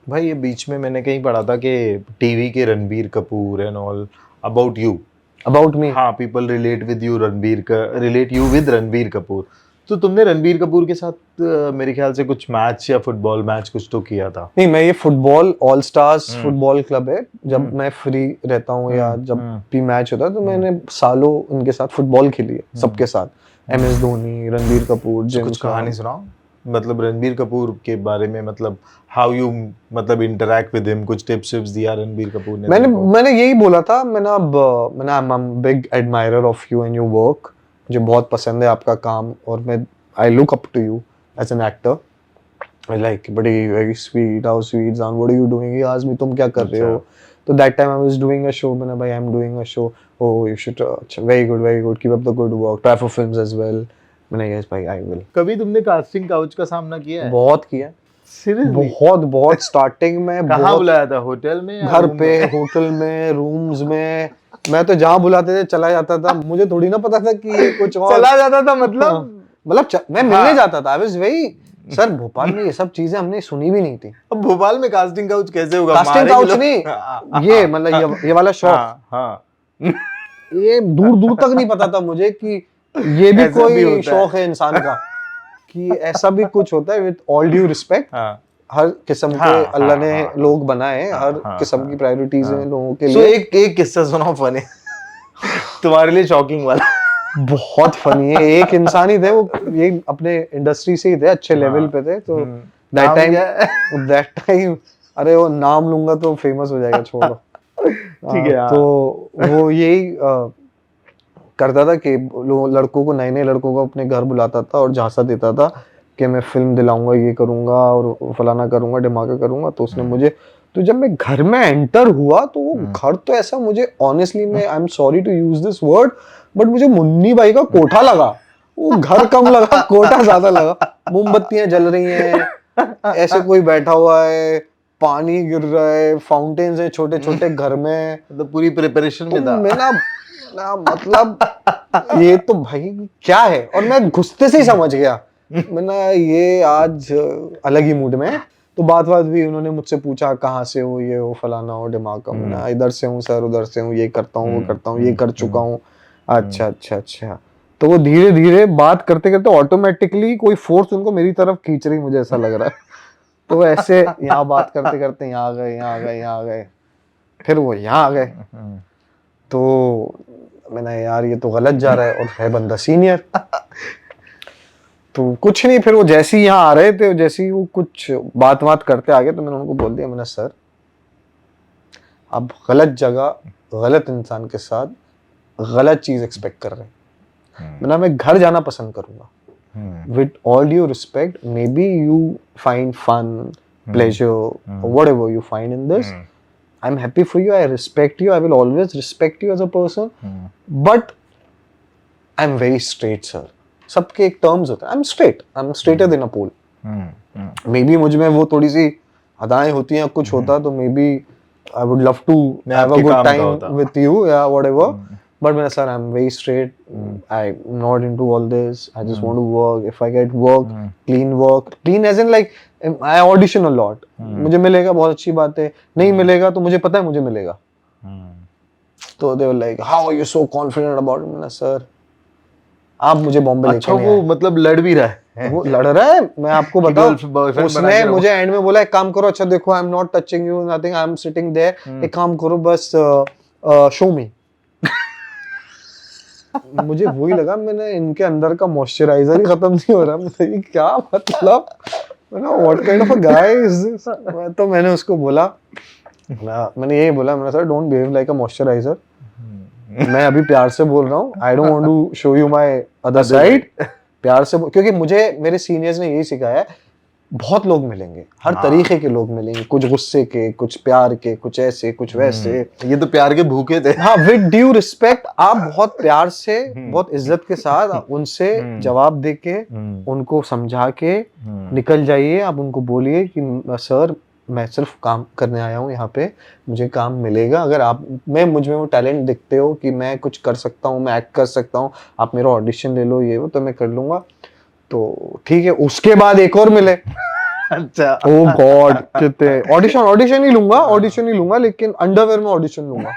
[SPEAKER 4] भाई ये बीच में मैंने कहीं पढ़ा था कि टीवी के Ranbir Kapoor and all about you,
[SPEAKER 1] about me,
[SPEAKER 4] हाँ, people relate with you relate you with Ranbir Kapoor. तो तुमने रणबीर कपूर के साथ मेरे ख्याल से कुछ मैच या फुटबॉल मैच कुछ तो किया था।
[SPEAKER 1] नहीं मैं ये football all stars football club है, जब मैं फ्री रहता हूँ या जब भी मैच होता है तो मैंने सालों उनके साथ फुटबॉल खेली है, सबके साथ। MS धोनी, रणबीर कपूर,
[SPEAKER 4] कुछ कहानी सुनाओ, मतलब रणबीर कपूर के बारे में, मतलब हाउ यू मतलब इंटरैक्ट विद हिम, कुछ टिप्स दिया रणबीर कपूर ने?
[SPEAKER 1] मैंने यही बोला था, मैंने I am big admirer of you and your work. मुझे बहुत पसंद है आपका काम और मैं I look up to you as an actor. I like बड़ी वेरी स्वीट, हाउ स्वीट जान, व्हाट आर यू डूइंग, आज भी तुम क्या कर रहे हो? तो that time I was doing a show, मैंने भाई I am doing a show, oh you should, अच्छा very good, keep up the good work, try for films as well. मैंने यस भाई आई विल।
[SPEAKER 4] कभी तुमने कास्टिंग काउच का सामना किया है?
[SPEAKER 1] बहुत किया,
[SPEAKER 4] सीरियसली?
[SPEAKER 1] बहुत स्टार्टिंग में।
[SPEAKER 4] कहाँ
[SPEAKER 1] बहुत
[SPEAKER 4] बुलाया था, होटल में या
[SPEAKER 1] घर
[SPEAKER 4] रूम
[SPEAKER 1] पे,
[SPEAKER 4] में?
[SPEAKER 1] होटल में, रूम्स में, मैं तो जहाँ बुलाते थे चला जाता था। मुझे थोड़ी ना पता था कि ये कुछ और
[SPEAKER 4] चला जाता था मतलब?
[SPEAKER 1] मैं मिलने जाता था। आई वाज वेरी सर, भोपाल में ये सब चीजें हमने सुनी भी नहीं थी।
[SPEAKER 4] अब भोपाल में कास्टिंग काउच कैसे होगा?
[SPEAKER 1] कास्टिंग काउच नहीं, ये मतलब ये वाला शौक,
[SPEAKER 4] हाँ,
[SPEAKER 1] ये दूर दूर तक नहीं पता था मुझे कि ये भी
[SPEAKER 4] ऐसा भी
[SPEAKER 1] कोई
[SPEAKER 4] होता है।
[SPEAKER 1] शौक है इंसान का, कि ऐसा भी कुछ होता है। विद ऑल ड्यू रिस्पेक्ट,
[SPEAKER 4] हाँ।
[SPEAKER 1] हर किस्म के
[SPEAKER 4] हाँ,
[SPEAKER 1] अल्लाह ने
[SPEAKER 4] हाँ,
[SPEAKER 1] लोग बनाए हैं, हर
[SPEAKER 4] हाँ,
[SPEAKER 1] किस्म की प्रायोरिटीज हैं लोगों के
[SPEAKER 4] So,
[SPEAKER 1] लिए।
[SPEAKER 4] एक किस्सा सुनाओ फनी तुम्हारे लिए शॉकिंग वाला।
[SPEAKER 1] बहुत फनी है। एक इंसान ही थे वो, ये अपने इंडस्ट्री से ही थे, अच्छे लेवल पे थे। तो दैट टाइम अरे वो नाम लूंगा तो फेमस हो जाएगा, छोड़ो।
[SPEAKER 4] ठीक है।
[SPEAKER 1] तो वो यही करता था कि लड़कों को, नए नए लड़कों को अपने घर बुलाता था और झांसा देता था कि मैं फिल्म दिलाऊंगा, ये करूंगा और फलाना करूंगा, धमाका करूंगा। तो उसने मुझे, तो जब मैं घर में एंटर हुआ तो वो घर तो ऐसा मुझे ऑनेस्टली, मैं I am sorry to use this word but मुझे मुन्नी भाई का कोठा लगा। वो घर कम लगा, कोठा ज्यादा लगा। मोमबत्तियां जल रही हैं, ऐसे कोई बैठा हुआ है, पानी गिर रहा है, फाउंटेन्स है छोटे छोटे घर में।
[SPEAKER 4] मतलब पूरी प्रिपरेशन में था।
[SPEAKER 1] मैं ना मतलब ये तो भाई क्या है, और मैं घुसते से ही समझ गया। मैंने ये आज अलग ही मूड में है। तो बात भी उन्होंने मुझसे पूछा कहाँ से हो, ये हो, फलाना हो, दिमाग का। मैंने इधर से हूँ सर, उधर से हूँ, ये करता हूँ, वो करता हूँ, ये कर चुका हूँ। अच्छा। तो वो धीरे धीरे बात करते करते ऑटोमेटिकली कोई फोर्स उनको मेरी तरफ खींच रही, मुझे ऐसा लग रहा है। तो ऐसे यहाँ बात करते करते यहाँ आ गए, फिर वो यहाँ आ गए। तो मैंने यार ये तो गलत जा रहा है, और है बंदा सीनियर। तो कुछ नहीं, फिर वो जैसे ही यहाँ आ रहे थे, जैसे ही वो कुछ बात करते आगे, तो मैंने उनको बोल दिया, मैंने सर आप गलत जगह, गलत इंसान के साथ गलत चीज एक्सपेक्ट कर रहे हैं। मैं घर जाना पसंद करूंगा। With all due respect, maybe you find fun, pleasure, whatever you find in this, I am happy for you, I respect you, I will always respect you as a person, but I am very straight sir. सबके एक terms होते हैं। I am straighter than a pole. Maybe मुझ में वो थोड़ी सी अदाएं होती हैं, कुछ होता तो maybe I would love to
[SPEAKER 4] मैं
[SPEAKER 1] हैव अ
[SPEAKER 4] आपके
[SPEAKER 1] गुड
[SPEAKER 4] काम का
[SPEAKER 1] टाइम
[SPEAKER 4] होता।
[SPEAKER 1] विथ यू या व्हाटएवर, बट मेरा sir I am very straight, I am not into all this, I just want to work, if I get work clean as in like I audition a lot, मुझे मिलेगा बहुत अच्छी बात है, नहीं मिलेगा तो मुझे पता है मुझे मिलेगा। तो they were like how are you so confident about it, मैंने सर आप मुझे बॉम्बे लेके
[SPEAKER 4] अच्छा
[SPEAKER 1] नहीं
[SPEAKER 4] वो
[SPEAKER 1] आए।
[SPEAKER 4] मतलब लड़ भी रहा है।
[SPEAKER 1] वो लड़ रहा है, मैं आपको
[SPEAKER 4] कि
[SPEAKER 1] बताऊं,
[SPEAKER 4] boyfriend बना के
[SPEAKER 1] उसने
[SPEAKER 4] रखो।
[SPEAKER 1] मुझे एंड में बोला एक काम करो, अच्छा देखो I am not touching you nothing, I am sitting there, एक काम करो बस शो मी। मुझे वही लगा, मैंने इनके अंदर का मॉइस्चराइजर ही खत्म नहीं हो रहा, मुझे ये क्या मतलब, what kind of a guy is this. तो मैंने उसको बोला, मैंने यही बोला, मैंने sir don't behave like a moisturiser, मैं अभी प्यार से बोल रहा हूँ, I don't want to show you my other side, प्यार से क्योंकि मुझे मेरे सीनियर्स ने यही सिखाया है, बहुत लोग मिलेंगे, हर तरीके के लोग मिलेंगे, कुछ गुस्से के, कुछ प्यार के, कुछ ऐसे कुछ वैसे।
[SPEAKER 4] ये तो प्यार के भूखे थे।
[SPEAKER 1] हाँ, विद ड्यू रिस्पेक्ट, आप बहुत प्यार से, बहुत इज्जत के साथ उनसे जवाब दे के, उनको समझा के निकल जाइए। आप उनको बोलिए कि सर मैं सिर्फ काम करने आया हूँ यहाँ पे, मुझे काम मिलेगा, अगर आप मुझ में वो टैलेंट दिखते हो कि मैं कुछ कर सकता हूँ, मैं एक्ट कर सकता हूँ, आप मेरा ऑडिशन ले लो, ये वो तो मैं कर लूंगा, तो ठीक है। उसके बाद एक और मिले,
[SPEAKER 4] अच्छा
[SPEAKER 1] ओह गॉड, कितने ऑडिशन ही लूंगा लेकिन अंडरवेयर में ऑडिशन लूंगा।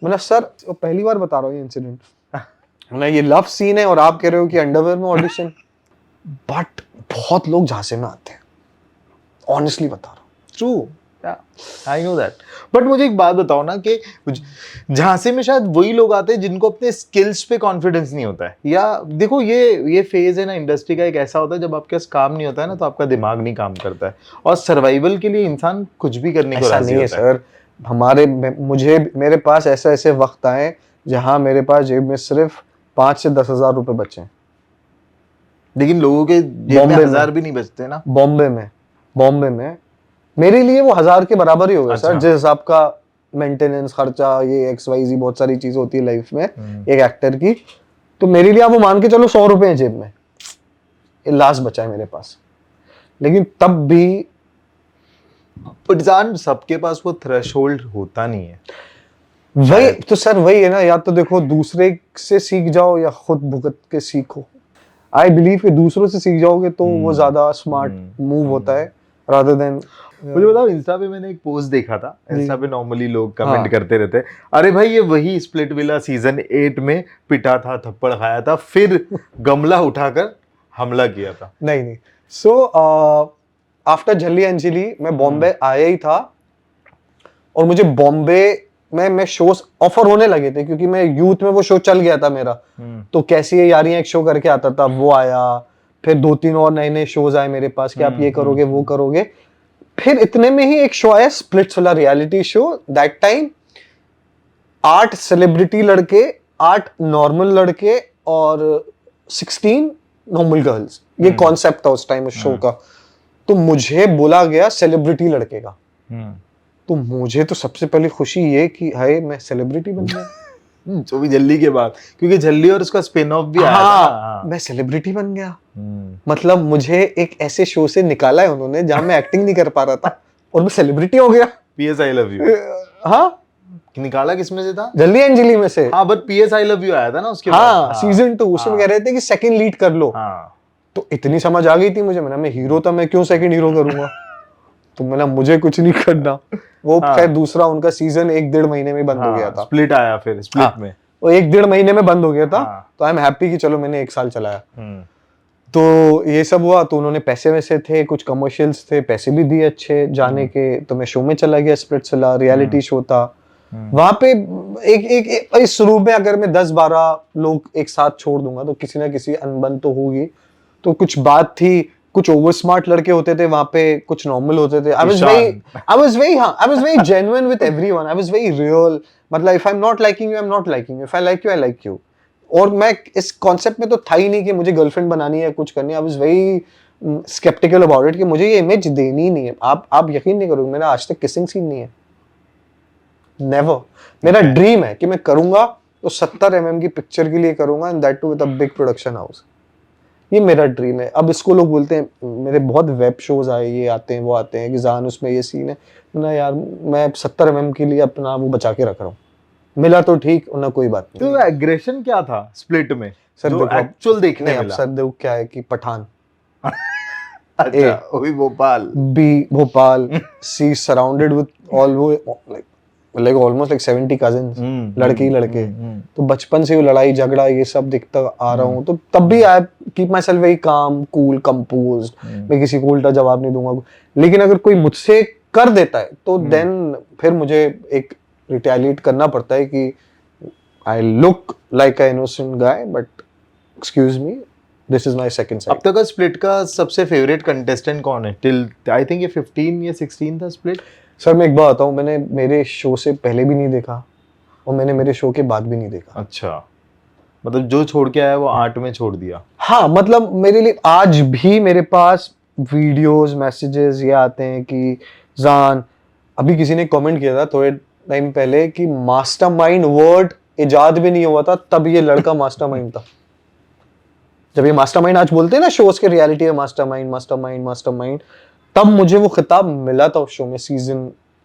[SPEAKER 1] मैंने सर पहली बार बता रहा हूँ ये इंसिडेंट, मैं ये लव सीन है और आप कह रहे हो कि अंडरवेयर में ऑडिशन, बट बहुत लोग झांसे में आते हैं, ऑनेस्टली बता रहा हूँ।
[SPEAKER 4] True, I know that. But मुझे एक बात बताओ ना कि झांसे में शायद वही लोग आते हैं जिनको अपने स्किल्स पे कॉन्फिडेंस नहीं होता है, या देखो ये फेज है ना इंडस्ट्री का, एक ऐसा होता है जब आपके पास काम नहीं होता है ना तो आपका दिमाग नहीं काम करता है, और सर्वाइवल के लिए इंसान कुछ भी करने को
[SPEAKER 1] ऐसा
[SPEAKER 4] राजी
[SPEAKER 1] नहीं है
[SPEAKER 4] होता है।
[SPEAKER 1] सर, मेरे पास ऐसे वक्त आए जहां मेरे पास जेब में सिर्फ 5 से 10,000 रुपए बचे हैं।
[SPEAKER 4] लेकिन लोगों के जेब में 1000 भी नहीं बचते ना।
[SPEAKER 1] बॉम्बे में मेरे लिए वो 1000 के बराबर ही हो गया सर, जिस हिसाब का मेंटेनेंस खर्चा, ये XYZ बहुत सारी चीज होती है लाइफ में एक एक्टर की, तो मेरे लिए आप वो मान के चलो 100 रुपए हैं जेब में, ये लास्ट बचा है मेरे पास। लेकिन तब भी
[SPEAKER 4] इंसान सबके पास वो थ्रेशोल्ड होता नहीं है।
[SPEAKER 1] वही तो सर, वही है ना, या तो देखो दूसरे से सीख जाओ या खुद भुगत के सीखो। आई बिलीव कि दूसरों से सीख जाओगे तो वो ज्यादा स्मार्ट मूव होता है रादर देन।
[SPEAKER 4] मुझे बताओ, इंस्टा पे मैंने एक पोस्ट देखा था, इंस्टा पे नॉर्मली लोग कमेंट करते रहते हैं, अरे भाई ये वही स्प्लिट विला सीजन 8 में पिटा था, थप्पड़ खाया था, फिर गमला उठाकर हमला किया था।
[SPEAKER 1] नहीं, सो आफ्टर झल्ली अंजलि मैं बॉम्बे आया ही था, और मुझे बॉम्बे में मैं शोज ऑफर होने लगे थे, क्योंकि मैं यूथ में वो शो चल गया था मेरा, तो कैसी है यारियां एक शो करके आता था, वो आया, फिर 2-3 और नए शोज आए मेरे पास कि आप ये करोगे वो करोगे, फिर इतने में ही एक शो आया स्प्लिट्स वाला reality show. That time 8 celebrity लड़के, 8 नॉर्मल लड़के और 16 नॉर्मल गर्ल्स, ये कॉन्सेप्ट था उस टाइम उस शो का। तो मुझे बोला गया सेलिब्रिटी लड़के का, तो मुझे तो सबसे पहले खुशी ये कि हाय मैं सेलिब्रिटी बन गया।
[SPEAKER 4] जो भी झल्ली के बाद, क्योंकि झल्ली और उसका स्पिन ऑफ भी आया था।
[SPEAKER 1] मैं सेलिब्रिटी बन गया, मतलब मुझे एक ऐसे शो से निकाला है उन्होंने जहां मैं एक्टिंग नहीं कर पा रहा था और मैं सेलिब्रिटी हो गया।
[SPEAKER 4] PS I love you।
[SPEAKER 1] हाँ,
[SPEAKER 4] निकाला किसमें से था?
[SPEAKER 1] झल्ली अंजलि में से।
[SPEAKER 4] हाँ, but PS I love you आया था ना उसके बाद।
[SPEAKER 1] हाँ, सीजन 2 उसमें कह रहे थे कि सेकंड लीड कर लो।
[SPEAKER 4] हाँ,
[SPEAKER 1] तो इतनी समझ आ गई थी मुझे, मैं हीरो था, मैं क्यों सेकंड हीरो करूंगा, तो मैंने मुझे कुछ नहीं करना। वो खैर दूसरा उनका सीजन 1-1.5 महीने में बंद हो गया था।
[SPEAKER 4] स्प्लिट आया फिर स्प्लिट में,
[SPEAKER 1] वो 1-1.5 महीने में बंद हो गया था। तो आई एम हैप्पी कि चलो मैंने 1 साल चलाया। तो ये सब हुआ, तो उन्होंने पैसे वैसे थे, कुछ कमर्शियल्स थे, पैसे भी दिए अच्छे जाने के, तो मैं शो में चला गया, स्प्लिट्स वाला रियलिटी शो था। वहां पे एक शुरू में अगर मैं 10-12 लोग एक साथ छोड़ दूंगा तो किसी ना किसी अनबन तो होगी। तो कुछ बात थी, कुछ ओवर स्मार्ट लड़के होते थे वहां पे, कुछ नॉर्मल होते थे। I was very genuine with everyone, I was very real. मतलब if I am not liking you, I am not liking you, if I like you, I like you. और मैं इस कॉन्सेप्ट में तो था ही नहीं कि मुझे गर्लफ्रेंड बनानी है, कुछ करनी है। I was very sceptical about it कि मुझे ये इमेज देनी नहीं है। आप यकीन नहीं करोगे, मेरा आज तक किसिंग सीन नहीं है, नेवर। मेरा ड्रीम है कि मैं करूंगा तो 70 mm की पिक्चर के लिए करूंगा, and that too with a big production house. ये मेरा ड्रीम है। अब इसको लोग बोलते हैं, मेरे बहुत वेब शोज आए, ये आते हैं वो आते हैं कि जान उसमें ये सीन है ना यार, मैं 70 mm के लिए अपना वो बचा के रख रहा हूँ, मिला तो ठीक ना, कोई बात नहीं।
[SPEAKER 4] तो एग्रेशन क्या था स्प्लिट में
[SPEAKER 1] सर
[SPEAKER 4] जो
[SPEAKER 1] देखो,
[SPEAKER 4] एक्चुअल देखने
[SPEAKER 1] नहीं, अब
[SPEAKER 4] मिला?
[SPEAKER 1] सर देखो क्या है कि पठान,
[SPEAKER 4] अच्छा, वही Bhopal.
[SPEAKER 1] B Bhopal, C surrounded with all वो लाइक ऑलमोस्ट लाइक 70 कजिन्स, लड़के ही लड़के। तो बचपन से वो लड़ाई झगड़ा ये सब दिखता आ रहा हूँ, तो तब भी I keep my self very calm, cool, composed. मैं किसी को उल्टा जवाब नहीं दूंगा, लेकिन अगर कोई मुझसे कर देता है तो देन फिर मुझे एक रिटेलिएट करना पड़ता है कि I look like a innocent guy, but excuse me, this is my second
[SPEAKER 4] अब
[SPEAKER 1] साइड।
[SPEAKER 4] तक का स्प्लिट का सबसे फेवरेट कंटेस्टेंट कौन है टिल? आई थिंक ये 15 या 16 था स्प्लिट।
[SPEAKER 1] सर मैं एक बात बताऊं, मैंने मेरे शो से पहले भी नहीं देखा और मैंने मेरे शो के बाद भी नहीं देखा।
[SPEAKER 4] अच्छा, मतलब जो छोड़ के आया वो 8 में छोड़ दिया।
[SPEAKER 1] हाँ, मतलब मेरे लिए आज भी मेरे पास वीडियोस, मैसेजेस ये आते हैं कि जान, अभी किसी ने कमेंट किया था थोड़े टाइम पहले कि मास्टरमाइंड वर्ड इजाद भी नहीं हुआ था तब ये लड़का मास्टरमाइंड था। जब ये मास्टरमाइंड आज बोलते हैं ना शोज के, रियलिटी है मास्टरमाइंड मास्टरमाइंड मास्टरमाइंड, तब मुझे वो खिताब मिला था उस शो में सीजन।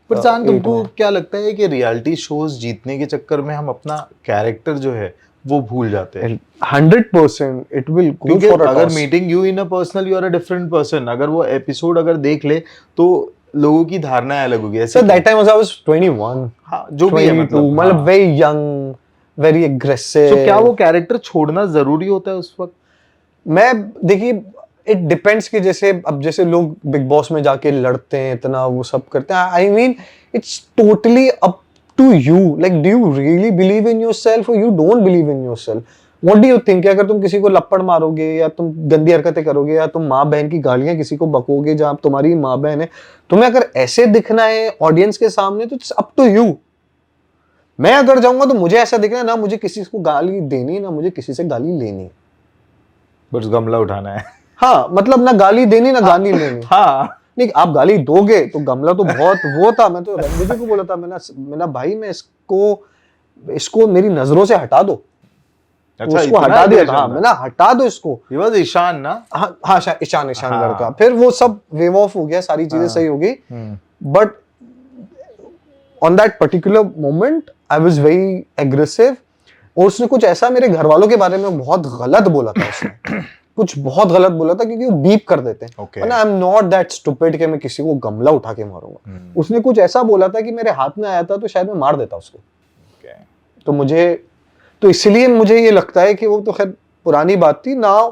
[SPEAKER 4] पर जान, तुमको क्या लगता है कि रियलिटी शोज जीतने के चक्कर में हम अपना कैरेक्टर जो है वो भूल जाते हैं?
[SPEAKER 1] 100% इट विल गो
[SPEAKER 4] क्योंकि
[SPEAKER 1] फॉर अ
[SPEAKER 4] अगर
[SPEAKER 1] toss.
[SPEAKER 4] Meeting you in a personal, you are a different person. अगर वो एपिसोड अगर देख ले तो लोगों की धारणा अलग होगी। ऐसे
[SPEAKER 1] sir that time I was 21,
[SPEAKER 4] हाँ, जो भी है
[SPEAKER 1] 22, मतलब
[SPEAKER 4] हाँ।
[SPEAKER 1] Very young, very aggressive.
[SPEAKER 4] So, क्या वो कैरेक्टर छोड़ना जरूरी होता है उस वक्त?
[SPEAKER 1] मैं देखिए, इट डिपेंड्स कि जैसे अब जैसे लोग बिग बॉस में जाके लड़ते हैं, इतना वो सब करते हैं, I mean it's totally up to you, like do you really believe in yourself और you don't believe in yourself. What do you think? अगर तुम किसी को लपड़ मारोगे या तुम गंदी हरकतें करोगे या तुम माँ बहन की गालियां किसी को बकोगे जहां तुम्हारी माँ बहन है, तुम्हें अगर ऐसे दिखना है ऑडियंस के सामने तो इट्स अप टू यू। मैं अगर जाऊंगा तो मुझे ऐसा दिखना है, ना मुझे किसी को गाली देनी ना मुझे किसी से गाली लेनी।
[SPEAKER 4] बस गमला उठाना है।
[SPEAKER 1] हाँ, मतलब ना गाली देनी ना गाली लेनी।
[SPEAKER 4] हाँ,
[SPEAKER 1] नहीं, आप गाली दोगे तो गमला तो बहुत वो था। मैं तो रणवीर को बोला था, मैंने भाई मैं इसको मेरी नजरों से हटा दो।
[SPEAKER 4] अच्छा,
[SPEAKER 1] उसको
[SPEAKER 4] इतना
[SPEAKER 1] हटा दिया
[SPEAKER 4] aggression
[SPEAKER 1] था,
[SPEAKER 4] था।
[SPEAKER 1] मैंने हटा दो इसको।
[SPEAKER 4] ये was ईशान ना?
[SPEAKER 1] हाँ हाँ, ईशान
[SPEAKER 4] हाँ।
[SPEAKER 1] लड़का। फिर वो सब वेव ऑफ हो गया, सारी चीजें सही हो गई, but on that particular moment I was very aggressive. और उसने कुछ ऐसा मेरे घर वालों के बारे में बहुत गलत बोला था उसने कुछ बहुत गलत बोला था, क्योंकि वो बीप कर देते हैं।
[SPEAKER 4] Okay.
[SPEAKER 1] वरना आई एम नॉट दैट स्टूपिड कि मैं किसी को गमला उठा के मारूंगा। उसने कुछ ऐसा बोला था कि मेरे हाथ में आया था तो शायद मैं मार देता उसको।
[SPEAKER 4] Okay.
[SPEAKER 1] तो इसलिए मुझे ये लगता है कि वो तो खैर पुरानी बात थी। नाउ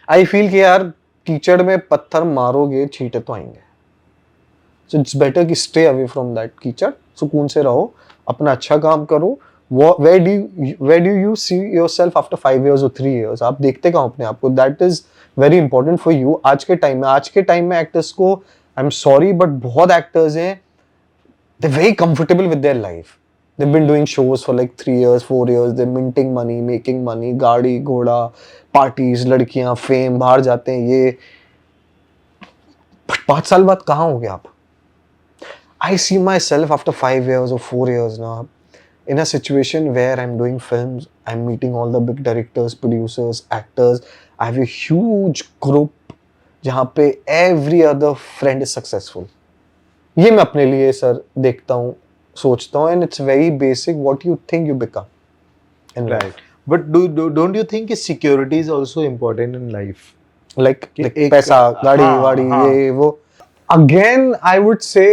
[SPEAKER 1] आई फील कि यार कीचड़ में पत्थर मारोगे छींटे तो आएंगे, सो इट्स बेटर कि स्टे अवे फ्रॉम दैट कीचड़, सुकून से रहो, अपना अच्छा काम करो। Where do you see yourself after 5 years or 3 years? आप देखते कहाँ अपने आप को? That is very important for you। आज के टाइम में एक्टर्स को, आई एम सॉरी बट बहुत एक्टर्स हैं, they're very comfortable with their life. They've been doing shows for like 3 years, 4 years. They're minting money, making money, गाड़ी घोड़ा, parties, लड़कियां, fame, बाहर जाते हैं ये। 5 साल बाद कहाँ हो गए आप? I see myself after 5 years or 4 years now in a situation where I'm doing films, I'm meeting all the big directors, producers, actors. I have a huge group जहाँ पे every other friend is successful. ये मैं अपने लिए sir देखता हूँ, सोचता हूँ, and it's very basic what you think you become in life.
[SPEAKER 4] Right. But don't you think कि security is also important in life?
[SPEAKER 1] Like
[SPEAKER 4] एक-
[SPEAKER 1] पैसा, गाड़ी
[SPEAKER 4] हाँ,
[SPEAKER 1] वाड़ी,
[SPEAKER 4] हाँ।
[SPEAKER 1] ये वो। Again, I would say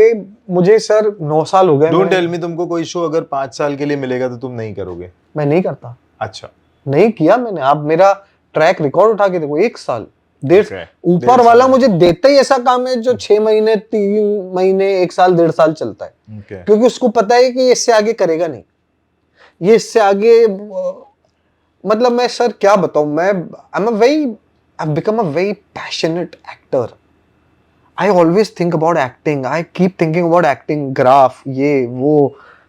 [SPEAKER 1] मुझे सर 9 साल हो गए।
[SPEAKER 4] Don't tell me तुमको कोई शो अगर 5 साल के लिए मिलेगा तो तुम नहीं करोगे?
[SPEAKER 1] मैं नहीं करता,
[SPEAKER 4] अच्छा,
[SPEAKER 1] नहीं किया मैंने। आप मेरा ट्रैक रिकॉर्ड उठा के देखो, 1 साल, डेढ़,
[SPEAKER 4] Okay.
[SPEAKER 1] ऊपर
[SPEAKER 4] डेढ़
[SPEAKER 1] वाला
[SPEAKER 4] साल।
[SPEAKER 1] मुझे देता ही ऐसा काम है जो 6 महीने, 3 महीने, 1 साल, 1.5 साल चलता है,
[SPEAKER 4] okay.
[SPEAKER 1] क्योंकि उसको पता है कि ये इससे आगे करेगा नहीं, ये इससे आगे मतलब मैं सर क्या बताऊं, मैं I've become a very passionate actor. I always think about acting. I keep thinking about acting, graph, ये वो,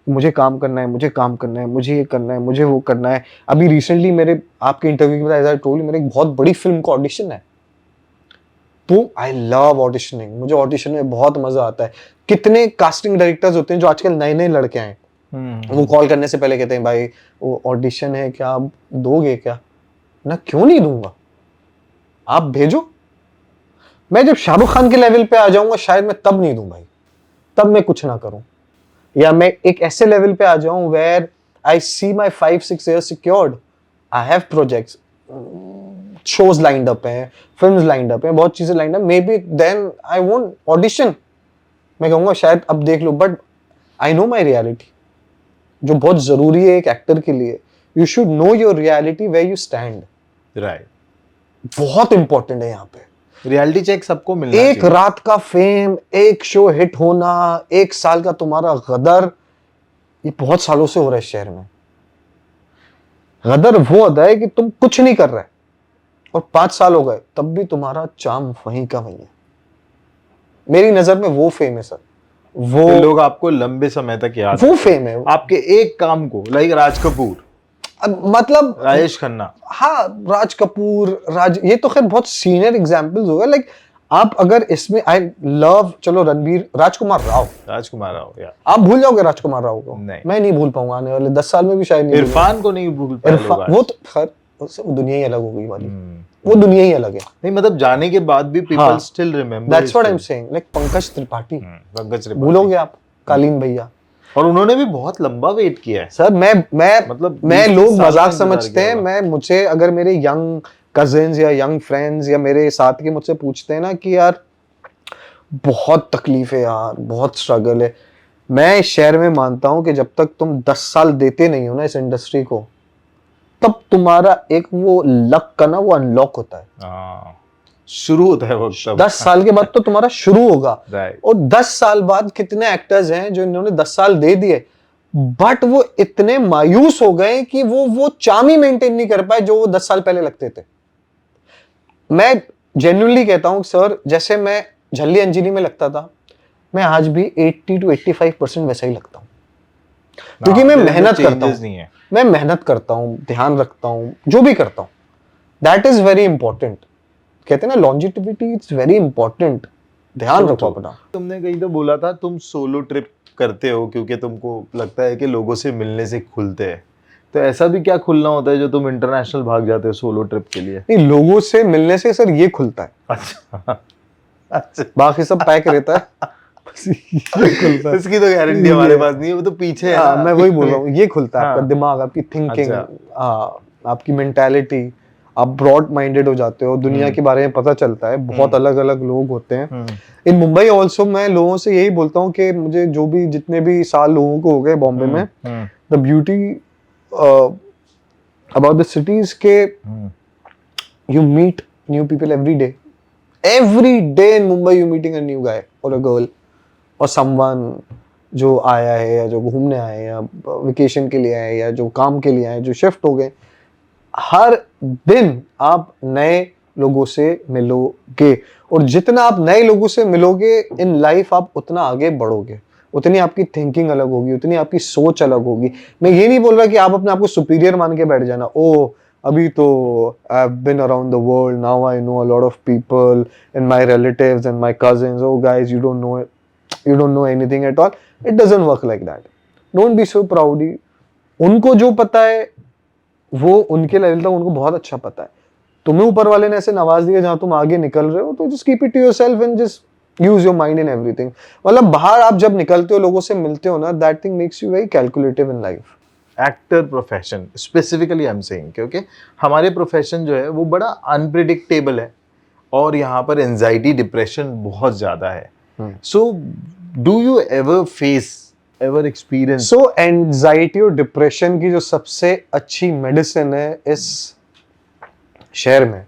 [SPEAKER 1] मुझे काम करना है, मुझे काम करना है, मुझे ये करना है, मुझे वो करना है। अभी रिसेंटली मेरे आपके इंटरव्यू के बाद एज आई टोल्ड मेरे एक बहुत बड़ी फिल्म का ऑडिशन है, तो आई लव ऑडिशनिंग। मुझे ऑडिशन में बहुत मजा आता है। कितने कास्टिंग डायरेक्टर्स होते हैं जो आजकल नए नए लड़के हैं, वो कॉल करने से पहले कहते हैं भाई वो ऑडिशन है, क्या आप दोगे क्या? ना, क्यों नहीं दूंगा। आप भेजो, मैं जब शाहरुख खान के लेवल पे आ जाऊंगा शायद मैं तब नहीं दूं भाई, तब मैं कुछ ना करूं, या मैं एक ऐसे लेवल पे आ जाऊं where I see my 5-6 years secured, I have projects, shows lined up हैं, फिल्म्स लाइंड अप हैं, बहुत चीजें lined up, maybe then I won't audition, मैं कहूंगा शायद अब देख लो, but I know my reality, जो बहुत जरूरी है एक एक्टर के लिए, you should know your reality where you stand,
[SPEAKER 4] right,
[SPEAKER 1] बहुत इंपॉर्टेंट है यहाँ पे।
[SPEAKER 4] रियलिटी चेक सबको मिलना
[SPEAKER 1] एक
[SPEAKER 4] चाहिए।
[SPEAKER 1] रात का फेम, एक शो हिट होना, 1 साल का तुम्हारा गदर, ये बहुत सालों से हो रहा है शहर में। गदर वो होता है कि तुम कुछ नहीं कर रहे और 5 साल हो गए तब भी तुम्हारा चार्म वहीं का वहीं है, मेरी नजर में वो फेम है सर, वो
[SPEAKER 4] तो लोग आपको लंबे समय तक याद
[SPEAKER 1] वो
[SPEAKER 4] रखें।
[SPEAKER 1] फेम है।
[SPEAKER 4] आपके एक काम को, लाइक राज कपूर,
[SPEAKER 1] मतलब
[SPEAKER 4] राजेश खन्ना,
[SPEAKER 1] हाँ, राज कपूर, ये तो खैर बहुत सीनियर एग्जांपल्स हो गए, लाइक आप अगर इसमें आई लव, चलो रणबीर, राजकुमार राव
[SPEAKER 4] यार,
[SPEAKER 1] आप भूल जाओगे राजकुमार राव को?
[SPEAKER 4] नहीं।
[SPEAKER 1] मैं नहीं भूल पाऊंगा, आने वाले 10 साल में भी शायद नहीं भूलूंगा।
[SPEAKER 4] इरफान को नहीं भूल पाए लोग आज।
[SPEAKER 1] वो तो खैर उससे वो दुनिया ही अलग हो गई वाली,
[SPEAKER 4] हम्म।
[SPEAKER 1] वो दुनिया ही अलग है।
[SPEAKER 4] नहीं मतलब जाने के बाद भी पीपल
[SPEAKER 1] हाँ।
[SPEAKER 4] Still remember,
[SPEAKER 1] that's what I am saying, like Pankaj Tripathi,
[SPEAKER 4] Pankaj Tripathi.
[SPEAKER 1] भूलोगे आप? कालीन भैया,
[SPEAKER 4] और उन्होंने भी बहुत लंबा वेट किया है
[SPEAKER 1] सर मैं
[SPEAKER 4] मतलब
[SPEAKER 1] मैं
[SPEAKER 4] 20
[SPEAKER 1] लोग
[SPEAKER 4] साल का
[SPEAKER 1] मजाक
[SPEAKER 4] इंतजार
[SPEAKER 1] समझते
[SPEAKER 4] किया
[SPEAKER 1] हैं,
[SPEAKER 4] होगा।
[SPEAKER 1] मैं मुझे अगर मेरे यंग कजिन्स या यंग फ्रेंड्स या मेरे साथ के मुझसे पूछते हैं ना कि यार बहुत तकलीफ है यार, बहुत स्ट्रगल है, मैं इस शहर में मानता हूं कि जब तक तुम 10 साल देते नहीं हो ना इस इंडस्ट्री को, तब तुम्हारा एक वो लक का ना वो अनलॉक होता है।
[SPEAKER 4] हाँ, शुरू होता है वो तब।
[SPEAKER 1] 10 साल के बाद तो तुम्हारा शुरू होगा।
[SPEAKER 4] राइट,
[SPEAKER 1] और 10 साल बाद कितने एक्टर्स हैं जो इन्होंने 10 साल दे दिए, बट वो इतने मायूस हो गए कि वो चार्म ही मेंटेन नहीं कर पाए जो वो 10 साल पहले लगते थे। मैं जेन्युइनली कहता हूं सर, जैसे मैं झल्ली अंजलि में लगता था, मैं आज भी 80 to 85% वैसा ही लगता हूं, क्योंकि मैं मेहनत करता हूं,
[SPEAKER 4] नहीं है।
[SPEAKER 1] मैं मेहनत करता हूं, ध्यान रखता हूं, जो भी करता हूं, दैट इज वेरी इंपॉर्टेंट। कहते हैं ना लॉन्जिटिविटी, इट्स वेरी इंपॉर्टेंट, ध्यान रखो अपना।
[SPEAKER 4] तुमने कहीं तो बोला था तुम सोलो ट्रिप करते हो क्योंकि तुमको लगता है कि लोगों से मिलने से खुलते हैं, तो ऐसा भी क्या खुलना होता है जो तुम इंटरनेशनल भाग जाते हो सोलो ट्रिप के लिए?
[SPEAKER 1] नहीं, लोगों से मिलने से सर ये खुलता है,
[SPEAKER 4] अच्छा, अच्छा,
[SPEAKER 1] बाकी सब पैक रहता है बस ये खुलता है।
[SPEAKER 4] इसकी तो गारंटी हमारे पास नहीं है, वो तो पीछे है
[SPEAKER 1] हाँ,
[SPEAKER 4] ना।
[SPEAKER 1] मैं वही बोल रहा हूँ, ये खुलता है आपका
[SPEAKER 4] हाँ।
[SPEAKER 1] दिमाग, आपकी थिंकिंग,
[SPEAKER 4] अच्छा।
[SPEAKER 1] आपकी मेंटालिटी, आप ब्रॉड माइंडेड हो जाते हो, दुनिया के बारे में पता चलता है, बहुत अलग अलग लोग होते हैं। इन मुंबई ऑल्सो मैं लोगों से यही बोलता हूँ कि मुझे जो भी जितने भी साल लोगों को हो गए बॉम्बे में, the beauty about the cities के you meet new people every day in Mumbai, you meeting a new guy और अ गर्ल और समवन जो आया है या जो घूमने आए हैं या वेकेशन के लिए आए या जो काम के लिए आए, जो शिफ्ट हो गए, हर दिन आप नए लोगों से मिलोगे, और जितना आप नए लोगों से मिलोगे इन लाइफ आप उतना आगे बढ़ोगे, उतनी आपकी थिंकिंग अलग होगी, उतनी आपकी सोच अलग होगी। मैं ये नहीं बोल रहा कि आप अपने आप को सुपीरियर मान के बैठ जाना, ओ अभी तो I have been around the world, now I know a lot of people and my relatives and my cousins, oh guys you don't know anything at all. It doesn't work like that, don't be so proud. उनको जो पता है वो उनके level तक उनको बहुत अच्छा पता है, तुम्हें ऊपर वाले ने ऐसे नवाज दिया जहां तुम आगे निकल रहे हो, तो just keep it to yourself and just use your mind in everything. मतलब बाहर आप जब निकलते हो, लोगों से मिलते हो ना, that thing makes you very calculative in life.
[SPEAKER 4] Actor profession specifically I am saying, क्योंकि हमारे प्रोफेशन जो है वो बड़ा अनप्रिडिक्टेबल है और यहाँ पर एंजाइटी डिप्रेशन बहुत ज़्यादा है। So do you ever experience?
[SPEAKER 1] So anxiety और डिप्रेशन की जो सबसे अच्छी मेडिसिन है इस शहर में,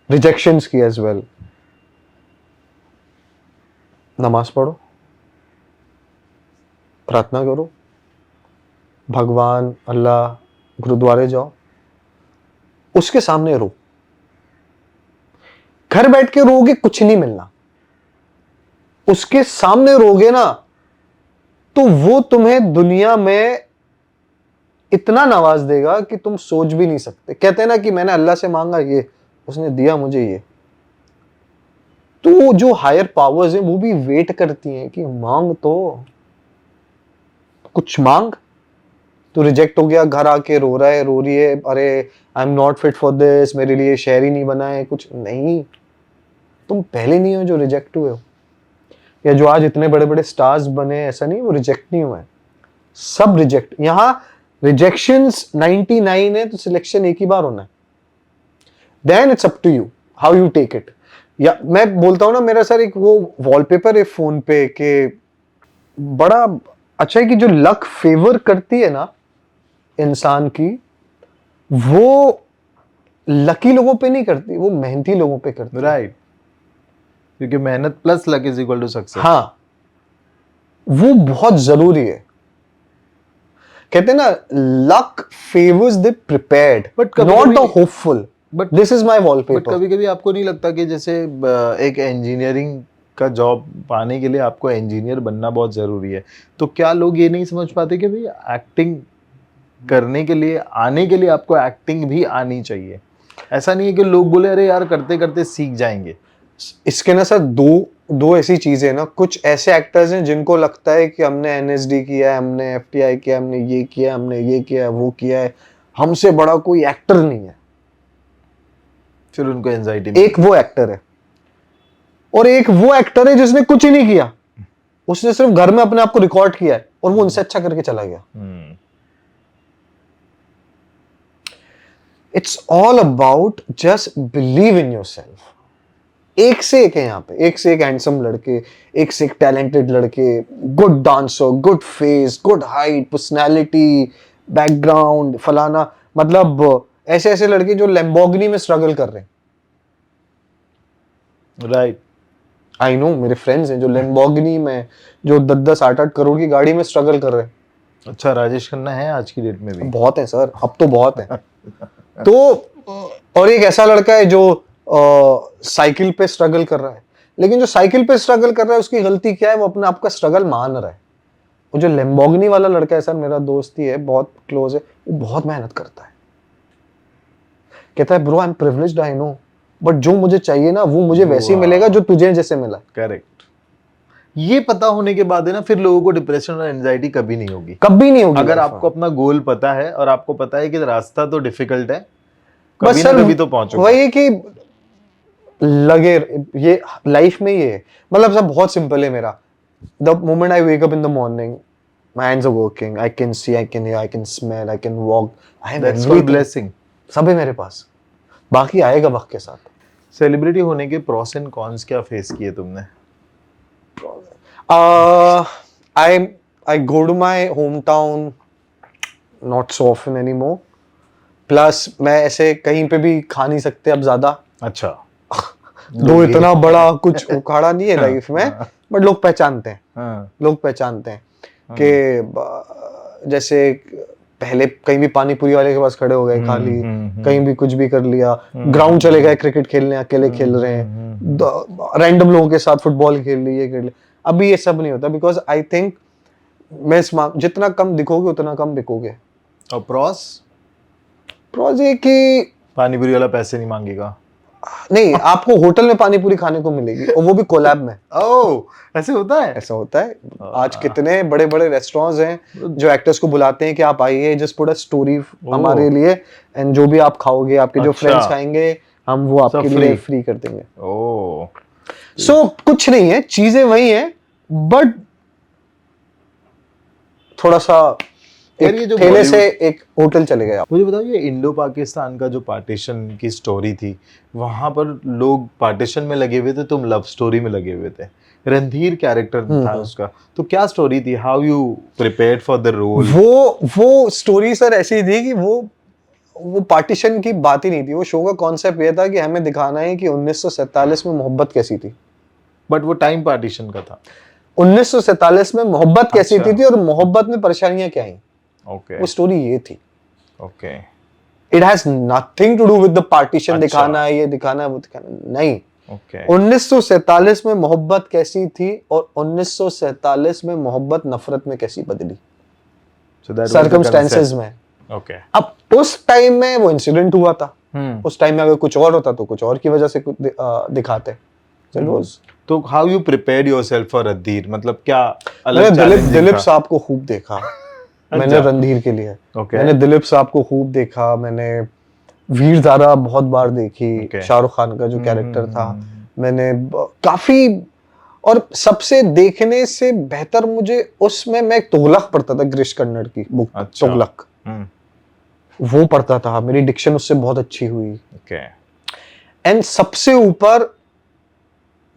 [SPEAKER 1] रिजेक्शंस की एज वेल, नमाज पढ़ो, प्रार्थना करो, भगवान अल्लाह गुरुद्वारे जाओ, उसके सामने रो। घर बैठ के रोगे कुछ नहीं मिलना, उसके सामने रोगे ना तो वो तुम्हें दुनिया में इतना नवाज देगा कि तुम सोच भी नहीं सकते। कहते हैं ना कि मैंने अल्लाह से मांगा ये, उसने दिया मुझे ये। तो जो हायर पावर्स हैं वो भी वेट करती हैं कि मांग तो कुछ मांग, तू रिजेक्ट हो गया, घर आके रो रहा है, रो रही है, अरे आई am not fit for this, मेरे लिए शहर ही नहीं बना है, कुछ नहीं। तुम पहले नहीं हो जो रिजेक्ट हुए हो, या जो आज इतने बड़े बड़े स्टार्स बने, ऐसा नहीं वो रिजेक्ट नहीं हुए, सब रिजेक्ट। यहाँ रिजेक्शंस 99 है तो सिलेक्शन एक ही बार होना है। Then it's up to you how you take it. या मैं बोलता हूँ ना, मेरा सर एक वो वॉलपेपर है फोन पे के, बड़ा अच्छा है कि जो लक फेवर करती है ना इंसान की, वो लकी लोगों पे नहीं करती, वो मेहनती लोगों पे करती है।
[SPEAKER 4] राइट, क्योंकि मेहनत plus luck is equal to success.
[SPEAKER 1] हाँ, वो बहुत जरूरी है। कहते हैं ना, luck favours the prepared
[SPEAKER 4] But कभी
[SPEAKER 1] नॉट द
[SPEAKER 4] कभी-
[SPEAKER 1] hopeful.
[SPEAKER 4] But-
[SPEAKER 1] this is my
[SPEAKER 4] but
[SPEAKER 1] wallpaper.
[SPEAKER 4] कभी कभी आपको नहीं लगता कि जैसे एक इंजीनियरिंग का जॉब पाने के लिए आपको इंजीनियर बनना बहुत जरूरी है, तो क्या लोग ये नहीं समझ पाते कि भाई एक्टिंग करने के लिए, आने के लिए आपको एक्टिंग भी आनी चाहिए? ऐसा नहीं है कि लोग बोले अरे यार करते करते सीख जाएंगे।
[SPEAKER 1] इसके ना सर दो ऐसी चीजें ना, कुछ ऐसे एक्टर्स हैं जिनको लगता है कि हमने एनएसडी किया है, हमने एफटीआई किया, हमने ये किया, हमने ये किया है, वो किया है, हमसे बड़ा कोई एक्टर नहीं है।
[SPEAKER 4] फिर उनको एंजाइटी।
[SPEAKER 1] एक वो एक्टर है, और एक वो एक्टर है जिसने कुछ ही नहीं किया, उसने सिर्फ घर में अपने आप को रिकॉर्ड किया है और वो उनसे अच्छा करके चला गया। It's all about just believe in yourself. एक से एक है यहाँ पे, एक से एक हैंडसम लड़के, एक से एक टैलेंटेड लड़के, good dancer, good face, good height, personality, background, फलाना, मतलब ऐसे ऐसे लड़के जो लैम्बोर्गिनी में स्ट्रगल कर रहे हैं।
[SPEAKER 4] राइट,
[SPEAKER 1] आई नो, मेरे फ्रेंड्स हैं जो लैम्बोर्गिनी में, जो 10-10, 8-8 करोड़ की गाड़ी में स्ट्रगल कर रहे हैं।
[SPEAKER 4] अच्छा, राजेश खन्ना है आज की डेट में भी?
[SPEAKER 1] बहुत है सर, अब तो बहुत है। तो और एक ऐसा लड़का है जो साइकिल पे स्ट्रगल कर रहा है, लेकिन जो साइकिल पे स्ट्रगल कर रहा है उसकी गलती क्या है, वो अपने आप का स्ट्रगल मान रहा है। वो जो लैम्बोर्गिनी वाला लड़का है सर, मेरा दोस्त ही है, बहुत क्लोज है, वो बहुत मेहनत करता है। कहता है bro I am privileged, I know, but जो मुझे चाहिए ना वो मुझे वैसे ही मिलेगा जो तुझे जैसे मिला।
[SPEAKER 4] करेक्ट। ये पता होने के बाद है ना, फिर लोगों को डिप्रेशन और एंजाइटी कभी नहीं होगी।
[SPEAKER 1] कभी नहीं होगी
[SPEAKER 4] अगर
[SPEAKER 1] life
[SPEAKER 4] आपको अपना गोल पता है और आपको पता है कि रास्ता तो डिफिकल्ट है,
[SPEAKER 1] में।
[SPEAKER 4] कभी
[SPEAKER 1] बस
[SPEAKER 4] ना
[SPEAKER 1] सर
[SPEAKER 4] कभी तो पहुंचोगे।
[SPEAKER 1] वही है कि लगे, ये लाइफ में ये है, मतलब सब बहुत सिंपल है मेरा। The moment I wake up in the morning, my hands are working, I can see, I can hear, I can smell, I can walk, I have
[SPEAKER 4] that's called
[SPEAKER 1] everything,
[SPEAKER 4] blessing.
[SPEAKER 1] सब है मेरे पास, बाकी आएगा वक्त के साथ।
[SPEAKER 4] सेलिब्रिटी होने के प्रोस एंड कॉन्स क्या फेस किए तुमने?
[SPEAKER 1] I go to my hometown not so often anymore. Plus मैं ऐसे कहीं पे भी खा नहीं सकते अब ज्यादा।
[SPEAKER 4] अच्छा,
[SPEAKER 1] दो इतना बड़ा कुछ उखाड़ा नहीं है लाइफ में, बट लोग पहचानते हैं,
[SPEAKER 4] हाँ,
[SPEAKER 1] लोग पहचानते हैं कि जैसे पहले कहीं भी पानी पूरी वाले के पास खड़े हो गए, खा ली, कहीं भी कुछ भी कर लिया, ग्राउंड चले गए क्रिकेट खेलने, अकेले खेल रहे हैं, रैंडम लोगों के साथ फुटबॉल खेल ली, ये खेल ली। अभी ये सब नहीं होता, बिकॉज आई थिंक मैं जितना कम दिखोगे उतना कम बिकोगे।
[SPEAKER 4] और प्रॉस?
[SPEAKER 1] प्रॉस ये कि
[SPEAKER 4] पानी पूरी वाला पैसे नहीं मांगेगा?
[SPEAKER 1] नहीं, आपको होटल में पानी पूरी खाने को मिलेगी, और वो भी कोलैब में।
[SPEAKER 4] ओह, ऐसे होता है?
[SPEAKER 1] ऐसा होता है। आज कितने बड़े बड़े रेस्टोरेंट्स हैं जो एक्टर्स को बुलाते हैं कि आप आइए, जस्ट पुट अ स्टोरी हमारे लिए, एंड जो भी आप खाओगे, आपके जो
[SPEAKER 4] अच्छा।
[SPEAKER 1] फ्रेंड्स खाएंगे, हम वो आपके
[SPEAKER 4] सब
[SPEAKER 1] लिए
[SPEAKER 4] free?
[SPEAKER 1] फ्री कर देंगे।
[SPEAKER 4] ओह,
[SPEAKER 1] सो कुछ नहीं है, चीजें वही हैं, बट थोड़ा सा
[SPEAKER 4] यार ये जो
[SPEAKER 1] ठेले
[SPEAKER 4] Bollywood-
[SPEAKER 1] से एक होटल चले गए आप।
[SPEAKER 4] मुझे बताओ, ये इंडो पाकिस्तान का जो पार्टीशन की स्टोरी थी, वहां पर लोग पार्टीशन में लगे हुए थे, तुम लव स्टोरी में लगे हुए थे। रणधीर कैरेक्टर था उसका, तो क्या स्टोरी थी? How you prepared for the role?
[SPEAKER 1] वो स्टोरी सर ऐसी थी कि वो पार्टीशन की बात ही नहीं थी। वो शो का कॉन्सेप्ट ये था कि हमें दिखाना है कि 1947 में मोहब्बत कैसी थी।
[SPEAKER 4] बट वो टाइम पार्टीशन का था।
[SPEAKER 1] 1947 में मोहब्बत कैसी
[SPEAKER 4] अच्छा।
[SPEAKER 1] थी और मोहब्बत में परेशानियां क्या आई,
[SPEAKER 4] ओके
[SPEAKER 1] वो स्टोरी ये थी।
[SPEAKER 4] Okay
[SPEAKER 1] it has nothing to do with the partition.
[SPEAKER 4] अच्छा।
[SPEAKER 1] दिखाना है, ये दिखाना है, वो दिखाना है, नहीं।
[SPEAKER 4] ओके
[SPEAKER 1] 1947 में मोहब्बत कैसी थी और 1947 में मोहब्बत नफरत में कैसी बदली,
[SPEAKER 4] सो दैट
[SPEAKER 1] सर्कमस्टेंसेस में।
[SPEAKER 4] ओके
[SPEAKER 1] अब उस टाइम में वो इंसिडेंट हुआ था, उस टाइम में अगर कुछ और होता तो कुछ और की वजह से कुछ दिखाते। So it was-
[SPEAKER 4] तो how you prepared yourself for Randhir? मतलब क्या अलग
[SPEAKER 1] मैंने
[SPEAKER 4] challenging
[SPEAKER 1] दिलीप
[SPEAKER 4] था?
[SPEAKER 1] साहब को खूब देखा, मैंने रणधीर के लिए।
[SPEAKER 4] Okay.
[SPEAKER 1] मैंने दिलीप साहब को खूब देखा, मैंने वीर ज़ारा बहुत बार देखी,
[SPEAKER 4] Okay.
[SPEAKER 1] शाहरुख खान का जो कैरेक्टर था मैंने काफी, और सबसे देखने से बेहतर मुझे उसमें मैं तुगलक पढ़ता था, गिरीश कर्नाड की बुक
[SPEAKER 4] अच्छा।
[SPEAKER 1] तुगलक, वो पढ़ता था, मेरी डिक्शन उससे बहुत अच्छी हुई।
[SPEAKER 4] Okay.
[SPEAKER 1] एंड सबसे ऊपर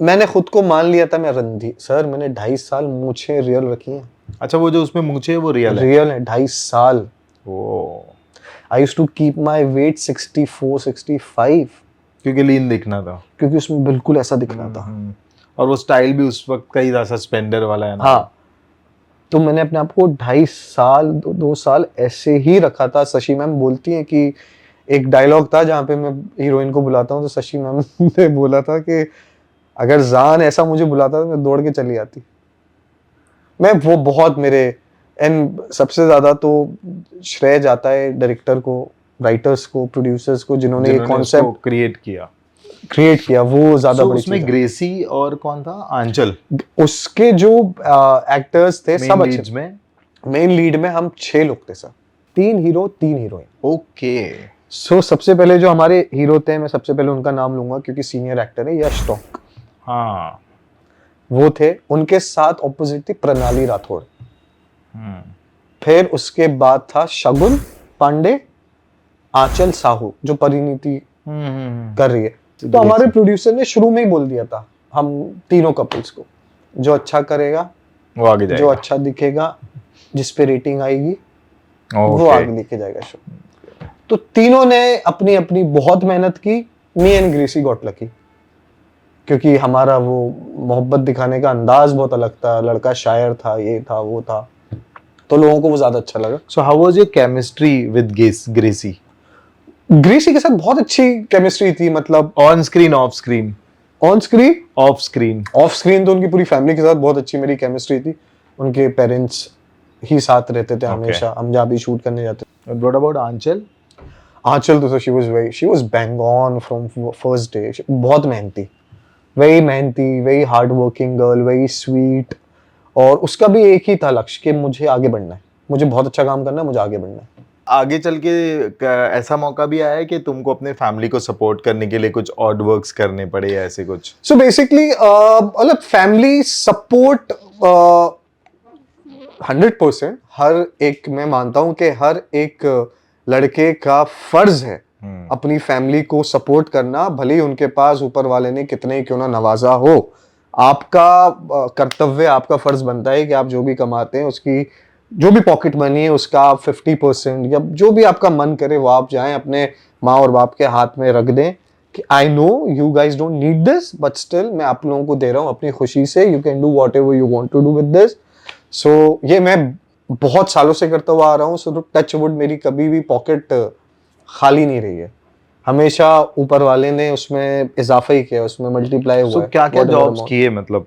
[SPEAKER 1] मैंने खुद को मान लिया था मैं रणधीर। सर मैंने 2.5 साल मूछें रियल रखी हैं।
[SPEAKER 4] अच्छा, वो जो उसमें मूछे है वो रियल है?
[SPEAKER 1] रियल है, 2.5 साल।
[SPEAKER 4] Oh,
[SPEAKER 1] I used to keep my weight 64 65
[SPEAKER 4] क्योंकि लीन दिखना था।
[SPEAKER 1] क्योंकि उसमें बिल्कुल ऐसा दिखना था।
[SPEAKER 4] और वो स्टाइल भी उस वक्त का ही था, सस्पेंडर वाला है ना।
[SPEAKER 1] हाँ, तो मैंने अपने आप को 2.5 साल 2 साल ऐसे ही रखा था। शशि मैम बोलती हैं कि एक डायलॉग था जहाँ पे मैं हीरोइन को बुलाता हूँ, तो शशि मैम ने बोला था कि अगर जान ऐसा मुझे बुलाता तो मैं दौड़ के चली आती। मैं वो बहुत मेरे, एंड सबसे ज्यादा तो श्रेय जाता है डायरेक्टर को, राइटर्स को, प्रोड्यूसर्स को, जिन्होंने ये कॉन्सेप्ट
[SPEAKER 4] क्रिएट किया।
[SPEAKER 1] वो ज्यादा बड़ी
[SPEAKER 4] उसमें
[SPEAKER 1] चीज है।
[SPEAKER 4] ग्रेसी और कौन था? आंचल।
[SPEAKER 1] उसके जो एक्टर्स थे सब अच्छे।
[SPEAKER 4] में
[SPEAKER 1] मेन लीड में हम 6 लोग थे सर, 3 हीरो 3 हीरोइन।
[SPEAKER 4] ओके।
[SPEAKER 1] सो सबसे पहले जो हमारे हीरो थे, मैं सबसे पहले उनका नाम लूंगा क्योंकि सीनियर एक्टर है, यश टॉक।
[SPEAKER 4] हाँ,
[SPEAKER 1] वो थे। उनके साथ ऑपोजिट थी प्रणाली राठौड़। फिर उसके बाद था शगुन पांडे, आंचल साहू जो परिणीति कर रही है। तो हमारे प्रोड्यूसर ने शुरू में ही बोल दिया था हम तीनों कपल्स को, जो अच्छा करेगा
[SPEAKER 4] वो आगे जाएगा,
[SPEAKER 1] जो अच्छा दिखेगा, जिस पे रेटिंग आएगी वो आगे लेके जाएगा शो। तो तीनों ने अपनी अपनी बहुत मेहनत की। Me and Gracie got lucky, क्योंकि हमारा वो मोहब्बत दिखाने का अंदाज बहुत अलग था, लड़का शायर था, ये था वो था, तो लोगों को वो ज्यादा अच्छा लगा।
[SPEAKER 4] So how was your chemistry with Gracie?
[SPEAKER 1] Gracie के साथ बहुत अच्छी केमिस्ट्री थी, मतलब
[SPEAKER 4] on screen, off screen?
[SPEAKER 1] On screen,
[SPEAKER 4] off screen.
[SPEAKER 1] Off screen तो उनकी पूरी फैमिली के साथ बहुत अच्छी मेरी केमिस्ट्री थी। उनके पेरेंट्स ही साथ रहते थे हमेशा, हम जहाँ भी शूट करने जाते थे।
[SPEAKER 4] व्हाट अबाउट आंचल?
[SPEAKER 1] आंचल तो she was bang on from first day. बहुत मेहनती, very hard working girl, very sweet. और उसका भी एक ही था लक्ष्य कि मुझे आगे बढ़ना है, मुझे बहुत अच्छा काम करना है, मुझे आगे बढ़ना है।
[SPEAKER 4] आगे चल के ऐसा मौका भी आया है कि तुमको अपने फैमिली को सपोर्ट करने के लिए कुछ ऑड वर्क्स करने पड़े या ऐसे कुछ?
[SPEAKER 1] सो बेसिकली मतलब फैमिली सपोर्ट 100%। हर एक, मैं मानता हूं कि हर एक लड़के का फर्ज है अपनी फैमिली को सपोर्ट करना, भले ही उनके पास ऊपर वाले ने कितने ही क्यों ना नवाजा हो। आपका कर्तव्य, आपका फर्ज बनता है कि आप जो भी कमाते हैं उसकी जो भी पॉकेट मनी है उसका आप 50% या जो भी आपका मन करे वो आप जाएं अपने माँ और बाप के हाथ में रख दें कि I know you guys don't need this but still मैं आप लोगों को दे रहा हूँ अपनी खुशी से, you can do whatever you want to do with this. So ये मैं बहुत सालों से करता हुआ आ रहा हूँ। सो टच वुड मेरी कभी भी पॉकेट खाली नहीं रही है, हमेशा ऊपर वाले ने उसमें इजाफा ही किया, उसमें मल्टीप्लाई हुआ है।
[SPEAKER 4] क्या क्या जॉब्स किए मतलब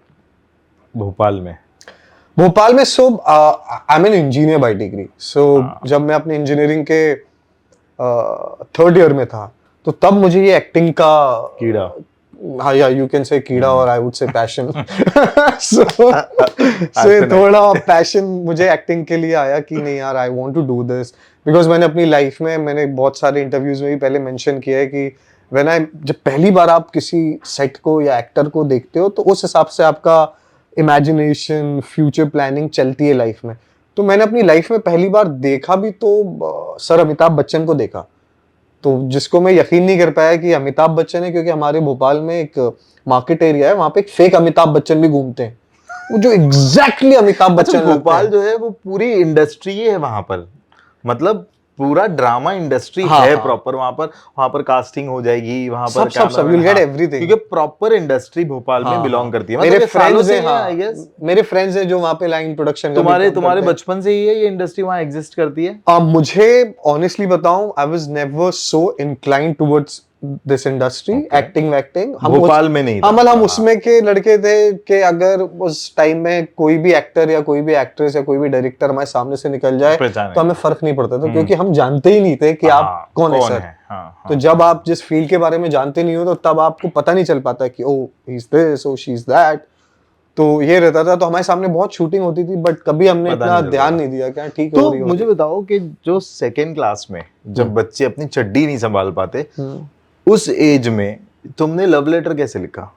[SPEAKER 4] भोपाल में?
[SPEAKER 1] भोपाल में so I am an engineer by degree. So जब मैं अपने इंजीनियरिंग के 3rd ईयर में था तो तब मुझे ये एक्टिंग का
[SPEAKER 4] कीड़ा,
[SPEAKER 1] हाँ या यू कैन से कीड़ा, और आई वुड से पैशन। सो थोड़ा पैशन मुझे एक्टिंग के लिए आया कि नहीं यार I want to do this, because मैंने अपनी लाइफ में, मैंने बहुत सारे इंटरव्यूज में भी पहले मेंशन किया है कि जब पहली बार आप किसी सेट को या एक्टर को देखते हो तो उस हिसाब से आपका इमेजिनेशन, फ्यूचर प्लानिंग चलती है लाइफ में। तो मैंने अपनी लाइफ में पहली बार देखा भी तो सर अमिताभ बच्चन को देखा, तो जिसको मैं यकीन नहीं कर पाया कि अमिताभ बच्चन है, क्योंकि हमारे भोपाल में एक मार्केट एरिया है, वहाँ पे एक फेक अमिताभ बच्चन भी घूमते हैं, वो जो एग्जैक्टली अमिताभ बच्चन लगते हैं।
[SPEAKER 4] भोपाल जो है वो पूरी इंडस्ट्री है वहां पर, मतलब पूरा ड्रामा इंडस्ट्री है प्रॉपर। वहां पर कास्टिंग हो जाएगी, वहां पर
[SPEAKER 1] सब you'll get everything,
[SPEAKER 4] क्योंकि प्रॉपर इंडस्ट्री भोपाल में बिलोंग करती है।
[SPEAKER 1] मेरे फ्रेंड्स हैं, मेरे फ्रेंड्स हैं जो वहां पे लाइन प्रोडक्शन
[SPEAKER 4] तुम्हारे बचपन से ही है ये इंडस्ट्री वहां एग्जिस्ट करती है?
[SPEAKER 1] मुझे ऑनेस्टली बताऊं, I was never so inclined towards this industry, acting वैक्टिंग
[SPEAKER 4] भोपाल में नहीं था।
[SPEAKER 1] हम उसमें के लड़के थे कि अगर उस टाइम में कोई भी एक्टर या कोई भी एक्ट्रेस या कोई भी डायरेक्टर हमारे सामने से निकल जाए तो हमें फर्क नहीं पड़ता था, क्योंकि हम जानते ही नहीं थे कि आप कौन है सर। तो जब आप जिस फील्ड के बारे में जानते नहीं हो तो तब आपको पता नहीं चल पाता कि oh he is this, oh she is that. तो ये रहता था, तो हमारे सामने बहुत शूटिंग होती थी बट कभी हमने
[SPEAKER 4] पता
[SPEAKER 1] इतना
[SPEAKER 4] नहीं चलता।
[SPEAKER 1] ध्यान नहीं दिया क्या ठीक है
[SPEAKER 4] तो
[SPEAKER 1] हो रही है, हो
[SPEAKER 4] मुझे
[SPEAKER 1] रही
[SPEAKER 4] बताओ कि जो सेकेंड क्लास में जब बच्चे अपनी चड्डी नहीं संभाल पाते
[SPEAKER 1] है।
[SPEAKER 4] उस एज में तुमने लव लेटर कैसे लिखा?